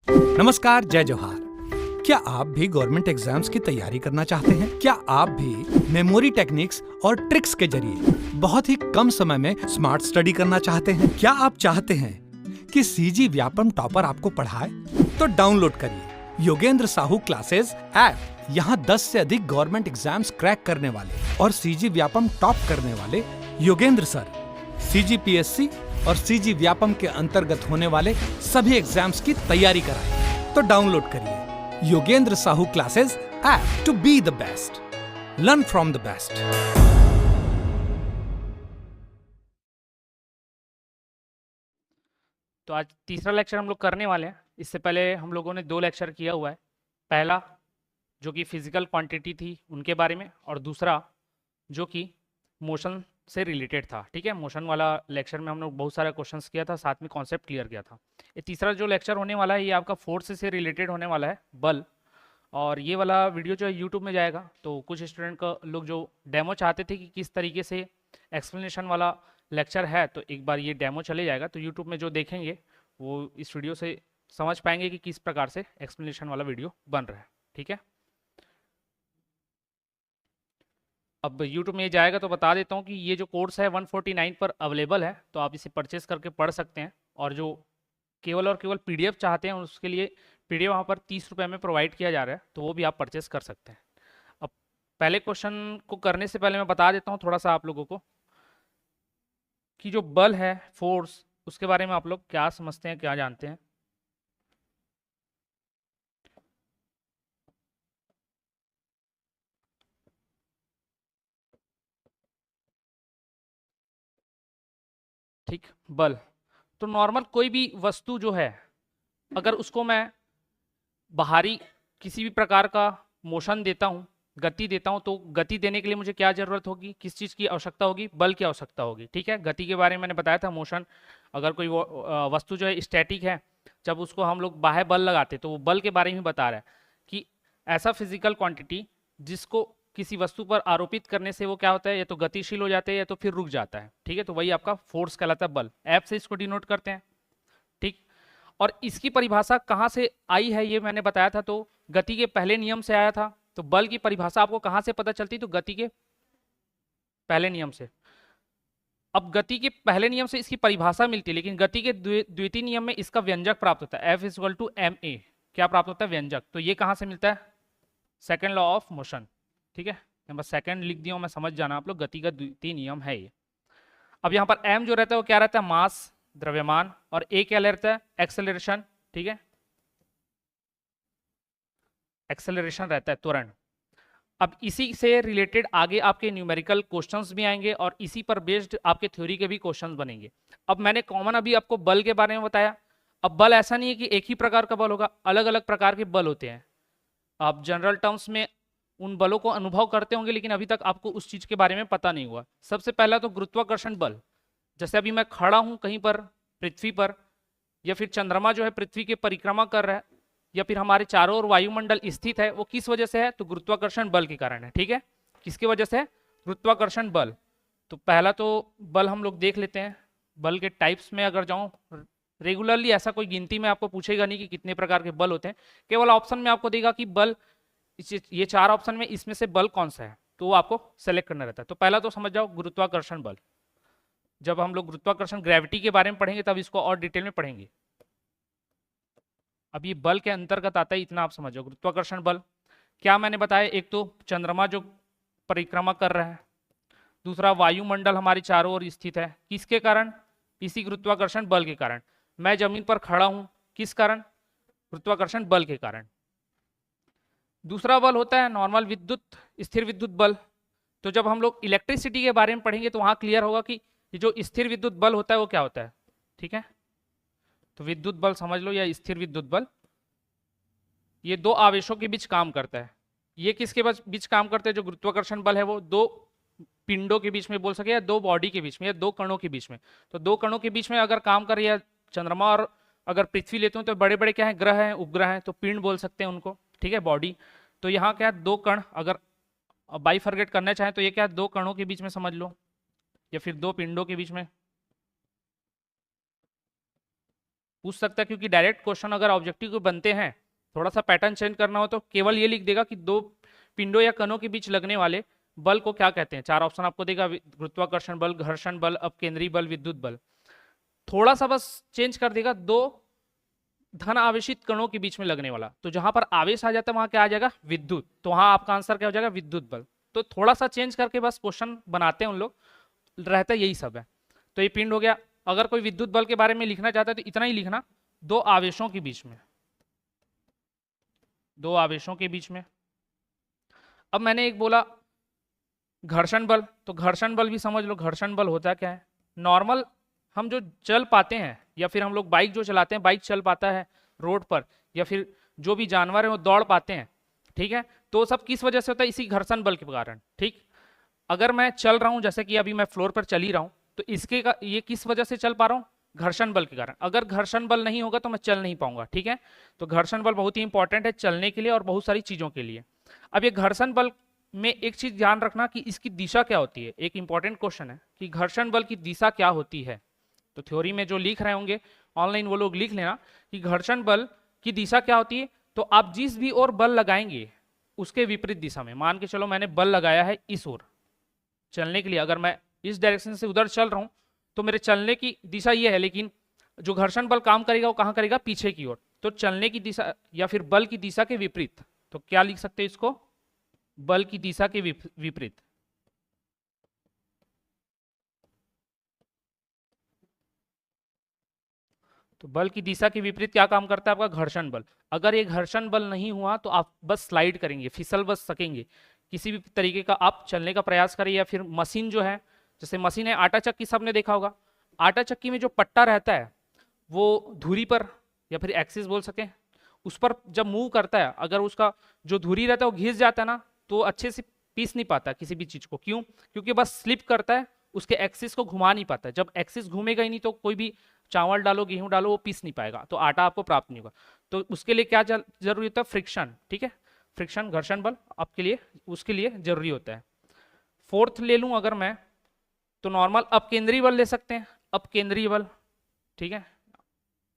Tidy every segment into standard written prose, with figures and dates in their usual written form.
नमस्कार, जय जोहार। क्या आप भी गवर्नमेंट एग्जाम्स की तैयारी करना चाहते हैं? क्या आप भी मेमोरी टेक्निक्स और ट्रिक्स के जरिए बहुत ही कम समय में स्मार्ट स्टडी करना चाहते हैं? क्या आप चाहते हैं कि सीजी व्यापम टॉपर आपको पढ़ाए? तो डाउनलोड करिए योगेंद्र साहू क्लासेस ऐप। यहाँ 10 से अधिक गवर्नमेंट एग्जाम्स क्रैक करने वाले और सीजी व्यापम टॉप करने वाले योगेंद्र सर सीजीपीएससी और सीजी व्यापम के अंतर्गत होने वाले सभी एग्जाम्स की तैयारी कराएं। तो डाउनलोड करिए Yogendra Sahu classes app to be the best, learn from the best. तो आज तीसरा लेक्चर हम लोग करने वाले हैं। इससे पहले हम लोगों ने 2 लेक्चर किया हुआ है। पहला जो कि फिजिकल क्वांटिटी थी उनके बारे में, और दूसरा जो कि मोशन से रिलेटेड था। ठीक है, मोशन वाला लेक्चर में हम लोग बहुत सारा क्वेश्चंस किया था, साथ में कॉन्सेप्ट क्लियर किया था। ये तीसरा जो लेक्चर होने वाला है ये आपका फोर्स से रिलेटेड होने वाला है, बल। और ये वाला वीडियो जो है यूट्यूब में जाएगा। तो कुछ स्टूडेंट का लोग जो डेमो चाहते थे कि किस तरीके से एक्सप्लेनेशन वाला लेक्चर है, तो एक बार ये डेमो चले जाएगा। तो यूट्यूब में जो देखेंगे वो इस वीडियो से समझ पाएंगे कि किस प्रकार से एक्सप्लेनेशन वाला वीडियो बन रहा है। ठीक है, अब यूट्यूब में ये जाएगा तो बता देता हूँ कि ये जो कोर्स है 149 पर अवेलेबल है, तो आप इसे परचेस करके पढ़ सकते हैं। और जो केवल और केवल पीडीएफ चाहते हैं उसके लिए पीडीएफ वहाँ पर 30 रुपये में प्रोवाइड किया जा रहा है, तो वो भी आप परचेस कर सकते हैं। अब पहले क्वेश्चन को करने से पहले मैं बता देता हूँ थोड़ा सा आप लोगों को कि जो बल है, फोर्स, उसके बारे में आप लोग क्या समझते हैं, क्या जानते हैं। ठीक, बल तो नॉर्मल कोई भी वस्तु जो है, अगर उसको मैं बाहरी किसी भी प्रकार का मोशन देता हूँ, गति देता हूँ, तो गति देने के लिए मुझे क्या जरूरत होगी, किस चीज़ की आवश्यकता होगी? बल की आवश्यकता होगी। ठीक है, गति के बारे में मैंने बताया था। मोशन, अगर कोई वस्तु जो है स्टैटिक है, जब उसको हम लोग बाह्य बल लगाते तो वो बल के बारे में बता रहा है कि ऐसा फिजिकल क्वांटिटी जिसको किसी वस्तु पर आरोपित करने से वो क्या होता है, या तो गतिशील हो जाता है या तो फिर रुक जाता है। ठीक है, तो वही आपका फोर्स कहलाता है, बल। एफ से इसको डिनोट करते हैं। ठीक, और इसकी परिभाषा कहाँ से आई है ये मैंने बताया था, तो गति के पहले नियम से आया था। तो बल की परिभाषा आपको कहाँ से पता चलती? तो गति के पहले नियम से। अब गति के पहले नियम से इसकी परिभाषा मिलती है, लेकिन गति के द्वितीय नियम में इसका व्यंजक प्राप्त होता है। F is equal to M A, क्या प्राप्त होता है? व्यंजक। तो ये कहाँ से मिलता है? Second law of motion. ठीक है, बस सेकेंड लिख दिया हूं मैं, समझ जाना आप लोग, गति का द्वितीय नियम है ये। अब यहाँ पर एम जो रहता है वो क्या रहता है? मास, द्रव्यमान। और ए क्या रहता है? एक्सेलरेशन। ठीक है, एक्सेलरेशन रहता है, त्वरण। अब इसी से रिलेटेड आगे आपके न्यूमेरिकल क्वेश्चंस भी आएंगे और इसी पर बेस्ड आपके थ्योरी के भी क्वेश्चंस बनेंगे। अब मैंने कॉमन अभी आपको बल के बारे में बताया। अब बल ऐसा नहीं है कि एक ही प्रकार का बल होगा, अलग अलग प्रकार के बल होते हैं। आप जनरल टर्म्स में उन बलों को अनुभव करते होंगे, लेकिन अभी तक आपको उस चीज के बारे में पता नहीं हुआ। सबसे पहला तो गुरुत्वाकर्षण बल। जैसे अभी मैं खड़ा हूं कहीं पर पृथ्वी पर, या फिर चंद्रमा जो है पृथ्वी की परिक्रमा कर रहा है, या फिर हमारे चारों ओर वायुमंडल स्थित है, वो किस वजह से है? तो गुरुत्वाकर्षण बल के कारण है। ठीक है, किसकी वजह से? गुरुत्वाकर्षण बल। तो पहला तो बल हम लोग देख लेते हैं। बल के टाइप्स में अगर जाऊं, रेगुलरली ऐसा कोई गिनती में आपको पूछेगा नहीं कि कितने प्रकार के बल होते हैं, केवल ऑप्शन में आपको देगा कि बल, ये 4 ऑप्शन में इसमें से बल कौन सा है, तो वो आपको सेलेक्ट करना रहता है। तो पहला तो समझ जाओ गुरुत्वाकर्षण बल। जब हम लोग गुरुत्वाकर्षण ग्रेविटी के बारे में पढ़ेंगे तब इसको और डिटेल में पढ़ेंगे। अब ये बल के अंतर्गत आता है, इतना आप समझो। गुरुत्वाकर्षण बल क्या मैंने बताया? एक तो चंद्रमा जो परिक्रमा कर रहा है, दूसरा वायुमंडल हमारे चारों ओर स्थित है, किसके कारण? इसी गुरुत्वाकर्षण बल के कारण। मैं जमीन पर खड़ा हूं, किस कारण? गुरुत्वाकर्षण बल के कारण। दूसरा बल होता है नॉर्मल विद्युत, स्थिर विद्युत बल। तो जब हम लोग इलेक्ट्रिसिटी के बारे में पढ़ेंगे तो वहां क्लियर होगा कि ये जो स्थिर विद्युत बल होता है वो क्या होता है। ठीक है, तो विद्युत बल समझ लो या स्थिर विद्युत बल, ये 2 आवेशों के बीच काम करता है। ये किसके बीच काम करता है? जो गुरुत्वाकर्षण बल है वो 2 पिंडों के बीच में बोल सके, या 2 बॉडी के बीच में, या 2 कणों के बीच में। तो 2 कणों के बीच में अगर काम कर, या चंद्रमा और अगर पृथ्वी लेते हो तो बड़े बड़े क्या है? ग्रह हैं, उपग्रह हैं, तो पिंड बोल सकते हैं उनको। ठीक है, बॉडी। तो यहाँ क्या है? 2 कण अगर बाइफरगेट करना चाहें तो ये क्या है? 2 कणों के बीच में समझ लो, या फिर 2 पिंडों के बीच में। पूछ सकता है, क्योंकि डायरेक्ट क्वेश्चन अगर ऑब्जेक्टिव के बनते हैं, थोड़ा सा पैटर्न चेंज करना हो तो केवल ये लिख देगा कि दो पिंडों या कणों के बीच लगने वाले बल को क्या कहते हैं। 4 ऑप्शन आपको देगा, गुरुत्वाकर्षण बल, घर्षण बल, अपकेंद्री बल, विद्युत बल। थोड़ा सा बस चेंज कर देगा, दो धन आवेशित कणों के बीच में लगने वाला, तो जहां पर आवेश आ जाता है वहां क्या आ जाएगा, विद्युत, तो वहां आपका आंसर क्या हो जाएगा, विद्युत बल। तो थोड़ा सा चेंज करके बस क्वेश्चन बनाते हैं उन लोग, रहता यही सब है। तो ये पिंड हो गया। अगर कोई विद्युत बल के बारे में लिखना चाहता है तो इतना ही लिखना, दो आवेशों के बीच में, दो आवेशों के बीच में। अब मैंने एक बोला घर्षण बल, तो घर्षण बल भी समझ लो, घर्षण बल होता क्या है। नॉर्मल हम जो चल पाते हैं, या फिर हम लोग बाइक जो चलाते हैं, बाइक चल पाता है रोड पर, या फिर जो भी जानवर है वो दौड़ पाते हैं, ठीक है, तो सब किस वजह से होता है, इसी घर्षण बल के कारण। ठीक, अगर मैं चल रहा हूं, जैसे कि अभी मैं फ्लोर पर चल ही रहा हूं, तो इसके का ये किस वजह से चल पा रहा हूं, घर्षण बल के कारण। अगर घर्षण बल नहीं होगा तो मैं चल नहीं पाऊंगा, ठीक है। तो घर्षण बल बहुत ही इंपॉर्टेंट है चलने के लिए और बहुत सारी चीजों के लिए। अब ये घर्षण बल में एक चीज ध्यान रखना कि इसकी दिशा क्या होती है। एक इंपॉर्टेंट क्वेश्चन है कि घर्षण बल की दिशा क्या होती है। तो थ्योरी में जो लिख रहे होंगे ऑनलाइन वो लोग लिख लेना कि घर्षण बल की दिशा क्या होती है। तो आप जिस भी ओर बल लगाएंगे उसके विपरीत दिशा में, मान के चलो मैंने बल लगाया है इस ओर चलने के लिए, अगर मैं इस डायरेक्शन से उधर चल रहा हूं तो मेरे चलने की दिशा ये है, लेकिन जो घर्षण बल काम करेगा वो कहां करेगा, पीछे की ओर। तो चलने की दिशा या फिर बल की दिशा के विपरीत, तो क्या लिख सकते हैं इसको, बल की दिशा के विपरीत। तो बल की दिशा के विपरीत क्या काम करता है आपका, घर्षण बल। अगर ये घर्षण बल नहीं हुआ तो आप बस स्लाइड करेंगे, फिसल बस सकेंगे, किसी भी तरीके का आप चलने का प्रयास करें। या फिर मशीन जो है, जैसे मशीन है आटा चक्की, सबने देखा होगा, आटा चक्की में जो पट्टा रहता है वो धुरी पर या फिर एक्सिस बोल सके, उस पर जब मूव करता है, अगर उसका जो धुरी रहता है वो घिस जाता है ना, तो अच्छे से पीस नहीं पाता किसी भी चीज को। क्यों, क्योंकि बस स्लिप करता है, उसके एक्सिस को घुमा नहीं पाता। जब एक्सिस घूमेगा ही नहीं तो कोई भी चावल डालो, गेहूं डालो, वो पीस नहीं पाएगा, तो आटा आपको प्राप्त नहीं होगा। तो उसके लिए क्या जरूरी होता है, फ्रिक्शन, ठीक है, फ्रिक्शन घर्षण बल आपके लिए उसके लिए जरूरी होता है। फोर्थ ले लूं अगर मैं, तो नॉर्मल अपकेंद्री बल ले सकते हैं, अपकेंद्री बल, ठीक है,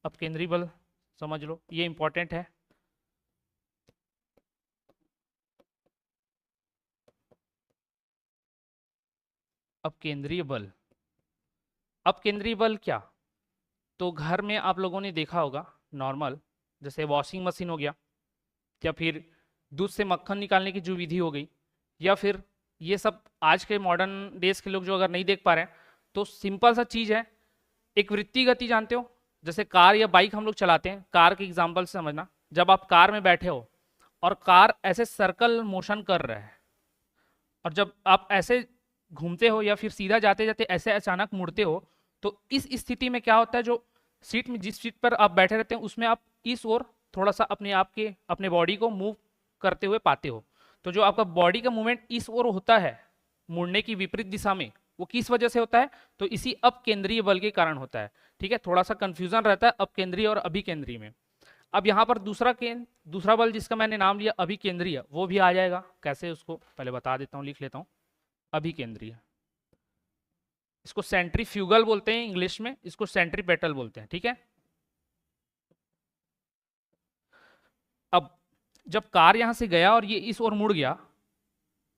अपकेंद्री बल समझ लो, ये इंपॉर्टेंट है। अपकेंद्रीय बल, अपकेंद्रीय बल क्या, तो घर में आप लोगों ने देखा होगा नॉर्मल, जैसे वॉशिंग मशीन हो गया, या फिर दूध से मक्खन निकालने की जो विधि हो गई, या फिर ये सब आज के मॉडर्न डेज के लोग जो अगर नहीं देख पा रहे हैं, तो सिंपल सा चीज है, एक वृत्तीय गति जानते हो, जैसे कार या बाइक हम लोग चलाते हैं, कार के एग्जाम्पल से समझना, जब आप कार में बैठे हो और कार ऐसे सर्कल मोशन कर रहा है, और जब आप ऐसे घूमते हो या फिर सीधा जाते जाते ऐसे अचानक मुड़ते हो, तो इस स्थिति में क्या होता है, जो सीट में, जिस सीट पर आप बैठे रहते हैं उसमें आप इस ओर थोड़ा सा अपने आप के अपने बॉडी को मूव करते हुए पाते हो। तो जो आपका बॉडी का मूवमेंट इस ओर होता है मुड़ने की विपरीत दिशा में, वो किस वजह से होता है, तो इसी अपकेंद्रीय बल के कारण होता है। ठीक है, थोड़ा सा कंफ्यूजन रहता है अपकेंद्रीय और अभिकेंद्रीय में। अब यहाँ पर दूसरा बल जिसका मैंने नाम लिया अभिकेंद्रीय, वो भी आ जाएगा। कैसे, उसको पहले बता देता हूँ, लिख लेता हूँ। अभिकेंद्रीय, इसको सेंट्रीफ्यूगल बोलते हैं इंग्लिश में, इसको सेंट्रीपेटल बोलते हैं, ठीक है। अब जब कार यहां से गया और ये इस ओर मुड़ गया,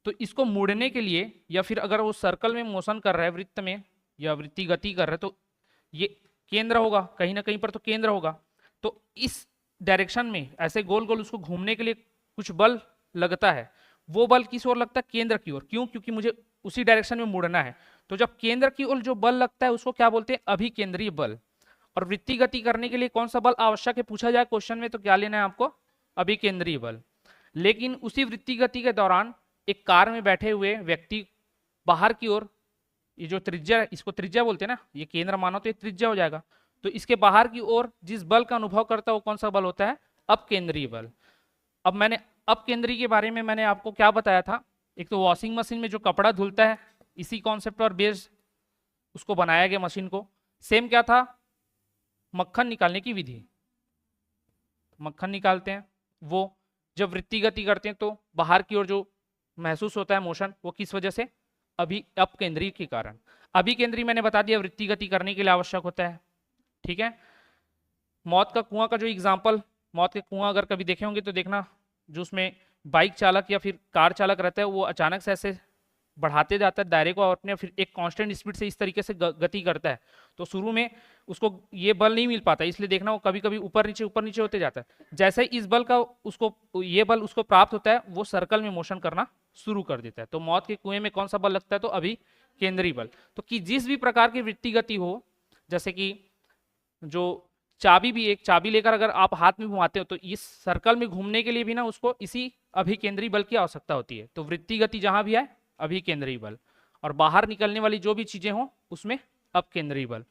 तो इसको मुड़ने के लिए, या फिर अगर वो सर्कल में मोशन कर रहा है, वृत्त में या वृत्तीय गति कर रहा है, तो ये केंद्र होगा, कहीं ना कहीं पर तो केंद्र होगा। तो इस डायरेक्शन में ऐसे गोल गोल उसको घूमने के लिए कुछ बल लगता है, वो बल किस ओर लगता है, केंद्र की ओर। क्यों, क्योंकि मुझे उसी डायरेक्शन में मुड़ना है। तो जब केंद्र की ओर जो बल लगता है उसको क्या बोलते हैं, अभिकेंद्रीय बल। और वृत्तीय गति करने के लिए कौन सा बल आवश्यक है पूछा जाए क्वेश्चन में, तो क्या लेना है आपको, अभिकेंद्रीय बल। लेकिन उसी वृत्तीय गति के दौरान एक कार में बैठे हुए व्यक्ति बाहर की ओर, ये जो त्रिज्या, इसको त्रिज्या बोलते हैं ना, ये केंद्र मानो तो ये त्रिज्या हो जाएगा, तो इसके बाहर की ओर जिस बल का अनुभव करता है वो कौन सा बल होता है, अपकेंद्रीय बल। अब मैंने अपकेंद्रीय के बारे में मैंने आपको क्या बताया था, एक तो वॉशिंग मशीन में जो कपड़ा धुलता है, इसी कॉन्सेप्ट पर बेस्ड उसको बनाया गया मशीन को। सेम क्या था, मक्खन निकालने की विधि, मक्खन निकालते हैं, वो जब वृत्तीय गति करते हैं तो बाहर की ओर जो महसूस होता है मोशन, वो किस वजह से, अपकेंद्रीय के कारण। अभिकेंद्रीय मैंने बता दिया वृत्तीय गति करने के लिए आवश्यक होता है, ठीक है। मौत का कुआं का जो एग्जाम्पल, मौत के कुआं अगर कभी देखे होंगे तो देखना, जो उसमें बाइक चालक या फिर कार चालक रहता है वो अचानक से ऐसे बढ़ाते जाता है दायरे को अपने, फिर एक कांस्टेंट स्पीड से इस तरीके से गति करता है, तो शुरू में उसको ये बल नहीं मिल पाता, इसलिए देखना वो कभी कभी ऊपर नीचे होते जाता है। जैसे ही इस बल का उसको, ये बल उसको प्राप्त होता है, वो सर्कल में मोशन करना शुरू कर देता है। तो मौत के कुएं में कौन सा बल लगता है? तो अभी केंद्रीय बल। तो कि जिस भी प्रकार की वृत्ति गति हो, जैसे कि जो चाबी भी, एक चाबी लेकर अगर आप हाथ में घुमाते हो तो इस सर्कल में घूमने के लिए भी ना उसको इसी अभिकेंद्री बल की आवश्यकता होती है। तो वृत्ति गति जहां भी है अभिकेंद्री बल, और बाहर निकलने वाली जो भी चीजें हो उसमें अपकेंद्री बल।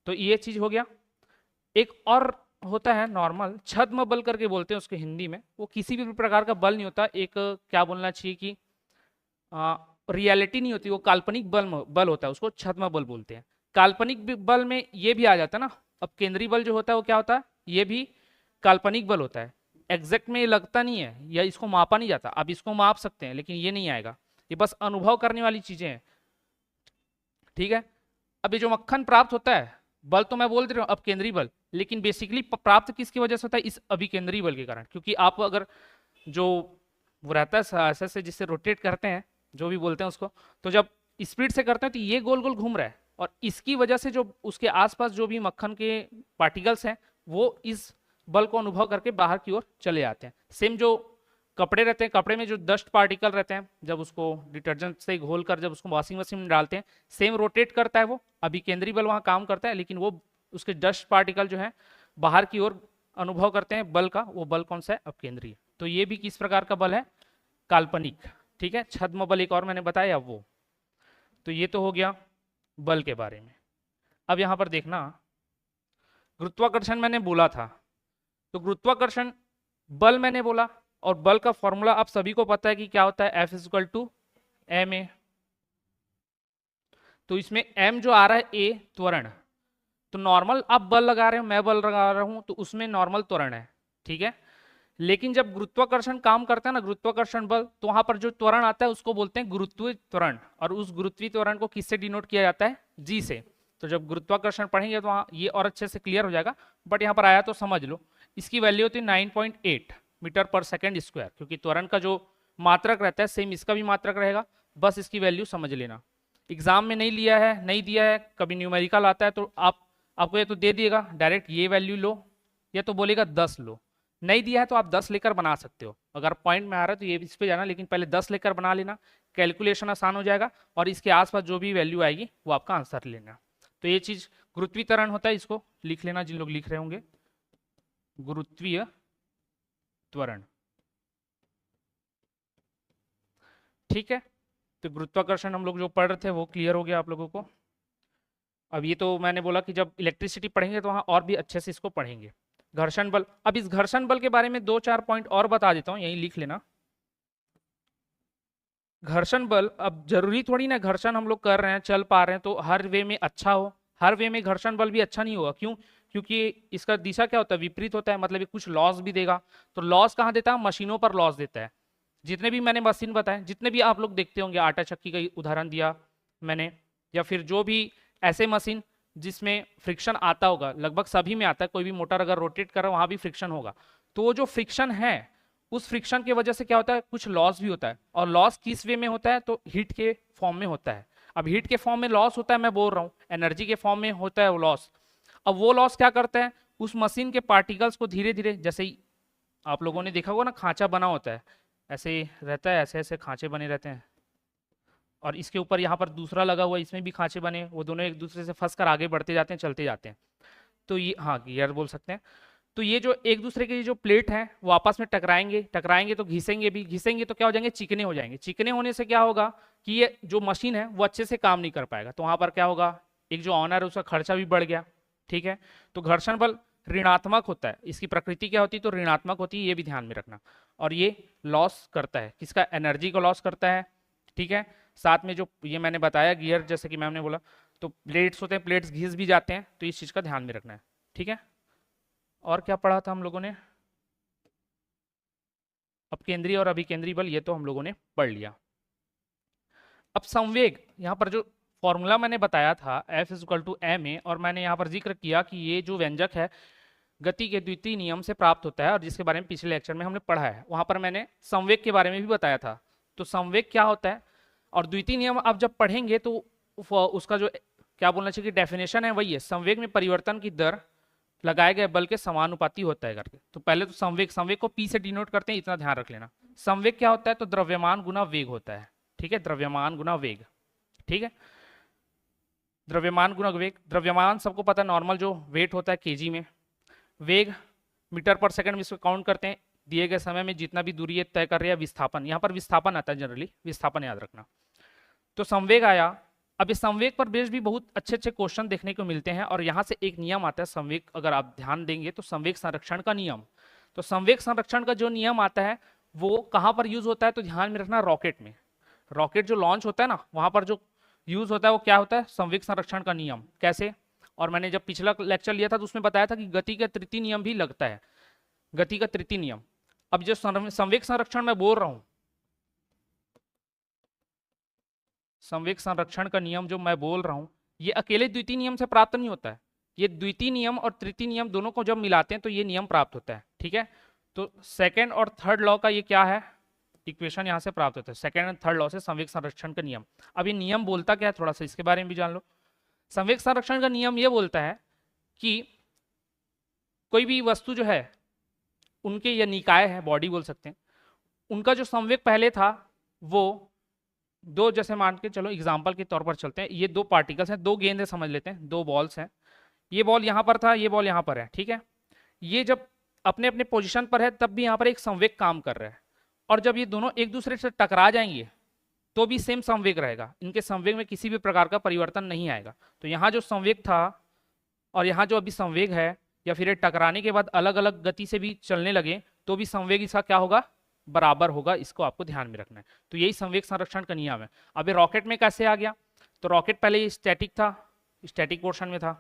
तो ये चीज हो गया। एक और होता है नॉर्मल छद्म बल करके बोलते हैं उसके हिंदी में, वो किसी भी प्रकार का बल नहीं होता, एक क्या बोलना चाहिए कि रियलिटी नहीं होती, वो काल्पनिक बल होता है, उसको छद्म बल बोलते हैं। काल्पनिक बल में ये भी आ जाता है ना, अब केंद्रीय बल जो होता है वो क्या होता है? ये भी काल्पनिक बल होता है, एग्जैक्ट में ये लगता नहीं है या इसको मापा नहीं जाता। अब इसको माप सकते हैं लेकिन ये नहीं आएगा, ये बस अनुभव करने वाली चीजें हैं, ठीक है। अब ये जो मक्खन प्राप्त होता है बल, तो मैं बोल दे रहा हूँ अब केंद्रीय बल, लेकिन बेसिकली प्राप्त किसकी वजह से होता है? इस अभिकेंद्रीय बल के कारण। क्योंकि आप अगर जो वो रहता है ऐसे से जिससे रोटेट करते हैं, जो भी बोलते हैं उसको, तो जब स्पीड से करते हैं तो ये गोल गोल घूम रहा है, और इसकी वजह से जो उसके आसपास जो भी मक्खन के पार्टिकल्स हैं वो इस बल को अनुभव करके बाहर की ओर चले आते हैं। सेम जो कपड़े रहते हैं, कपड़े में जो डस्ट पार्टिकल रहते हैं, जब उसको डिटर्जेंट से घोल कर जब उसको वॉशिंग मशीन में डालते हैं, सेम रोटेट करता है वो, अभी केंद्रीय बल वहाँ काम करता है, लेकिन वो उसके डस्ट पार्टिकल जो है बाहर की ओर अनुभव करते हैं बल का, वो बल कौन सा है? अपकेंद्रीय। तो ये भी किस प्रकार का बल है? काल्पनिक, ठीक है। छद्म बल एक और मैंने बताया वो। तो ये तो हो गया बल के बारे में। अब यहां पर देखना, गुरुत्वाकर्षण मैंने बोला था, तो गुरुत्वाकर्षण बल मैंने बोला, और बल का फॉर्मूला आप सभी को पता है कि क्या होता है? F=ma। तो इसमें m जो आ रहा है a त्वरण, तो नॉर्मल आप बल लगा रहे हो, मैं बल लगा रहा हूं, तो उसमें नॉर्मल त्वरण है, ठीक है। लेकिन जब गुरुत्वाकर्षण काम करता है ना, गुरुत्वाकर्षण बल, तो वहां पर जो त्वरण आता है उसको बोलते हैं गुरुत्वीय त्वरण, और उस गुरुत्वीय त्वरण को किससे डिनोट किया जाता है? g से। तो जब गुरुत्वाकर्षण पढ़ेंगे तो वहाँ ये और अच्छे से क्लियर हो जाएगा, बट यहाँ पर आया तो समझ लो। इसकी वैल्यू होती है 9.8 मीटर पर सेकेंड स्क्वायर, क्योंकि त्वरण का जो मात्रक रहता है सेम इसका भी मात्रक रहेगा, बस इसकी वैल्यू समझ लेना। एग्जाम में नहीं लिया है, नहीं दिया है, कभी न्यूमेरिकल आता है तो आपको ये तो दे दिएगा डायरेक्ट ये वैल्यू लो, या तो बोलेगा 10 लो, नहीं दिया है तो आप 10 लेकर बना सकते हो। अगर पॉइंट में आ रहा है तो ये इस पे जाना, लेकिन पहले 10 लेकर बना लेना, कैलकुलेशन आसान हो जाएगा, और इसके आसपास जो भी वैल्यू आएगी वो आपका आंसर लेना। तो ये चीज गुरुत्वीय त्वरण होता है, इसको लिख लेना जिन लोग लिख रहे होंगे, गुरुत्वीय त्वरण, ठीक है। तो गुरुत्वाकर्षण हम लोग जो पढ़ रहे थे वो क्लियर हो गया आप लोगों को। अब ये तो मैंने बोला कि जब इलेक्ट्रिसिटी पढ़ेंगे तो वहाँ और भी अच्छे से इसको पढ़ेंगे। घर्षण बल, अब इस घर्षण बल के बारे में 2-4 पॉइंट और बता देता हूँ, यही लिख लेना। घर्षण बल, अब जरूरी थोड़ी ना घर्षण हम लोग कर रहे हैं, चल पा रहे हैं तो हर वे में अच्छा हो, हर वे में घर्षण बल भी अच्छा नहीं होगा। क्यों? क्योंकि इसका दिशा क्या होता है? विपरीत होता है, मतलब ये कुछ लॉस भी देगा। तो लॉस कहाँ देता है? मशीनों पर लॉस देता है। जितने भी मैंने मशीन बताए, जितने भी आप लोग देखते होंगे, आटा चक्की का उदाहरण दिया मैंने, या फिर जो भी ऐसे मशीन जिसमें फ्रिक्शन आता होगा, लगभग सभी में आता है, कोई भी मोटर अगर रोटेट कर रहा है वहां भी फ्रिक्शन होगा, तो वो जो फ्रिक्शन है उस फ्रिक्शन की वजह से क्या होता है? कुछ लॉस भी होता है। और लॉस किस वे में होता है? तो हीट के फॉर्म में होता है। अब हीट के फॉर्म में लॉस होता है, मैं बोल रहा हूँ एनर्जी के फॉर्म में होता है वो लॉस। अब वो लॉस क्या करता है? उस मशीन के पार्टिकल्स को धीरे धीरे, जैसे ही आप लोगों ने देखा होगा ना, खांचा बना होता है, ऐसे रहता है, ऐसे ऐसे खांचे बने रहते हैं, और इसके ऊपर यहाँ पर दूसरा लगा हुआ है, इसमें भी खांचे बने, वो दोनों एक दूसरे से फंस कर आगे बढ़ते जाते हैं, चलते जाते हैं। तो ये, हाँ, गियर बोल सकते हैं। तो ये जो एक दूसरे के जो प्लेट हैं वो आपस में टकराएंगे, टकराएंगे तो घिसेंगे भी, घिसेंगे तो क्या हो जाएंगे? चिकने हो जाएंगे। चिकने होने से क्या होगा कि ये जो मशीन है वो अच्छे से काम नहीं कर पाएगा। तो वहां पर क्या होगा? एक जो ऑनर है उसका खर्चा भी बढ़ गया, ठीक है। तो घर्षण बल ऋणात्मक होता है, इसकी प्रकृति क्या होती है? तो ऋणात्मक होती है, ये भी ध्यान में रखना। और ये लॉस करता है, किसका? एनर्जी को लॉस करता है, ठीक है। साथ में जो ये मैंने बताया गियर, जैसे कि मैम ने बोला, तो प्लेट्स होते हैं, प्लेट्स घिस भी जाते हैं, तो इस चीज का ध्यान में रखना है, ठीक है। और क्या पढ़ा था हम लोगों ने? अपकेंद्रीय और अभिकेंद्रीय बल, ये तो हम लोगों ने पढ़ लिया। अब संवेग, यहाँ पर जो फॉर्मूला मैंने बताया था F=ma, और मैंने यहाँ पर जिक्र किया कि ये जो व्यंजक है गति के द्वितीय नियम से प्राप्त होता है और जिसके बारे में पिछले लेक्चर में हमने पढ़ा है। वहां पर मैंने संवेग के बारे में भी बताया था। तो संवेग क्या होता है और द्वितीय नियम आप जब पढ़ेंगे तो उसका जो क्या बोलना चाहिए डेफिनेशन है वही है, संवेग में परिवर्तन की दर लगाए गए बल के समानुपाती होता है करके। तो पहले तो संवेग को पी से डिनोट करते हैं, इतना ध्यान रख लेना। संवेग क्या होता है तो द्रव्यमान गुना वेग होता है, ठीक है, द्रव्यमान गुना वेग, ठीक है, द्रव्यमान गुना वेग। द्रव्यमान सबको पता है नॉर्मल जो वेट होता है केजी में, वेग मीटर पर सेकंड में इसको काउंट करते हैं, दिए गए समय में जितना भी दूरी तय कर रही है विस्थापन, यहाँ पर विस्थापन आता है जनरली, विस्थापन याद रखना। तो संवेग आया। अब इस संवेग पर बेस भी बहुत अच्छे अच्छे क्वेश्चन देखने को मिलते हैं और यहाँ से एक नियम आता है संवेग, अगर आप ध्यान देंगे तो संवेग संरक्षण का नियम। तो संवेग संरक्षण का जो नियम आता है वो कहाँ पर यूज होता है तो ध्यान में रखना रॉकेट में। रॉकेट जो लॉन्च होता है ना वहां पर जो यूज होता है वो क्या होता है संवेग संरक्षण का नियम। कैसे? और मैंने जब पिछला लेक्चर लिया था तो उसमें बताया था कि गति का तृतीय नियम भी लगता है, गति का तृतीय नियम। अब जो संवेग संरक्षण मैं बोल रहा हूं, संवेग संरक्षण का नियम जो मैं बोल रहा हूं ये अकेले द्वितीय नियम से प्राप्त नहीं होता है, ये द्वितीय नियम और तृतीय नियम दोनों को जब मिलाते हैं तो ये नियम प्राप्त होता है, ठीक है। तो सेकेंड और थर्ड लॉ का ये क्या है, इक्वेशन यहां से प्राप्त होता है, सेकेंड एंड थर्ड लॉ से संवेग संरक्षण का नियम। अब ये नियम बोलता क्या है थोड़ा सा इसके बारे में भी जान लो। संवेग संरक्षण का नियम ये बोलता है कि कोई भी वस्तु जो है उनके या निकाय है, बॉडी बोल सकते हैं, उनका जो संवेग पहले था वो दो, जैसे मान के चलो एग्जाम्पल के तौर पर चलते हैं, ये दो पार्टिकल्स हैं, दो गेंद समझ लेते हैं, दो बॉल्स हैं, ये बॉल यहाँ पर था, ये बॉल यहाँ पर है, ठीक है। ये जब अपने अपने पोजीशन पर है तब भी यहाँ पर एक संवेग काम कर रहा है और जब ये दोनों एक दूसरे से टकरा जाएंगे तो भी सेम संवेग रहेगा, इनके संवेग में किसी भी प्रकार का परिवर्तन नहीं आएगा। तो यहाँ जो संवेग था और यहाँ जो अभी संवेग है या फिर ये टकराने के बाद अलग अलग गति से भी चलने लगे तो भी संवेग इसका क्या होगा, बराबर होगा, इसको आपको ध्यान में रखना है। तो यही संवेग संरक्षण का नियम है। अब ये रॉकेट में कैसे आ गया, तो रॉकेट पहले स्टैटिक था, स्टैटिक पोर्शन में था।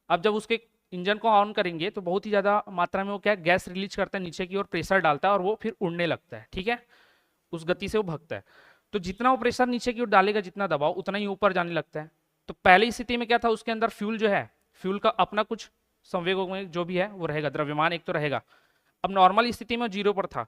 अब जब उसके इंजन को ऑन करेंगे तो बहुत ही ज्यादा मात्रा में वो क्या गैस रिलीज करता है, नीचे की ओर प्रेशर डालता है और वो फिर उड़ने लगता है, ठीक है, उस गति से वो भगता है। तो जितना वो प्रेशर नीचे की ओर डालेगा, जितना दबाव, उतना ही ऊपर जाने लगता है। तो पहली स्थिति में क्या था, उसके अंदर फ्यूल जो है, फ्यूल का अपना कुछ संवेगों में जो भी है वो रहेगा, द्रव्यमान एक तो रहेगा। अब नॉर्मल स्थिति में 0 पर था,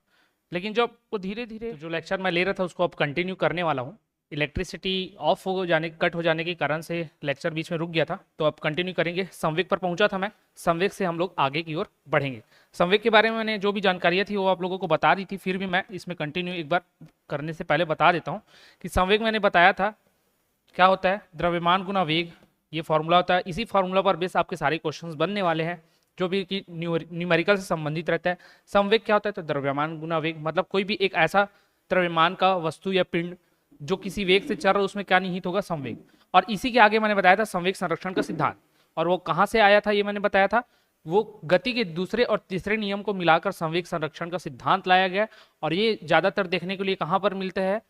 लेकिन जब वो धीरे धीरे, जो लेक्चर मैं ले रहा था उसको अब कंटिन्यू करने वाला हूँ, इलेक्ट्रिसिटी ऑफ हो जाने, कट हो जाने के कारण से लेक्चर बीच में रुक गया था, तो अब कंटिन्यू करेंगे। संवेग पर पहुंचा था मैं, संवेग से हम लोग आगे की ओर बढ़ेंगे। संवेग के बारे में मैंने जो भी जानकारियाँ थी वो आप लोगों को बता दी थी, फिर भी मैं इसमें कंटिन्यू एक बार करने से पहले बता देता हूँ कि संवेग मैंने बताया था क्या होता है, द्रव्यमान गुना वेग, ये फॉर्मूला होता है। इसी फॉर्मूला पर बेस आपके सारे क्वेश्चंस बनने वाले हैं जो भी कि न्यूमेरिकल से संबंधित रहता है। संवेग क्या होता है तो द्रव्यमान गुना वेग, मतलब कोई भी एक ऐसा द्रव्यमान का वस्तु या पिंड जो किसी वेग से चल रहा है उसमें क्या निहित होगा, संवेग। और इसी के आगे मैंने बताया था संवेग संरक्षण का सिद्धांत, और वो कहाँ से आया था ये मैंने बताया था, वो गति के दूसरे और तीसरे नियम को मिलाकर संवेग संरक्षण का सिद्धांत लाया गया। और ये ज्यादातर देखने के लिए कहाँ पर मिलते हैं,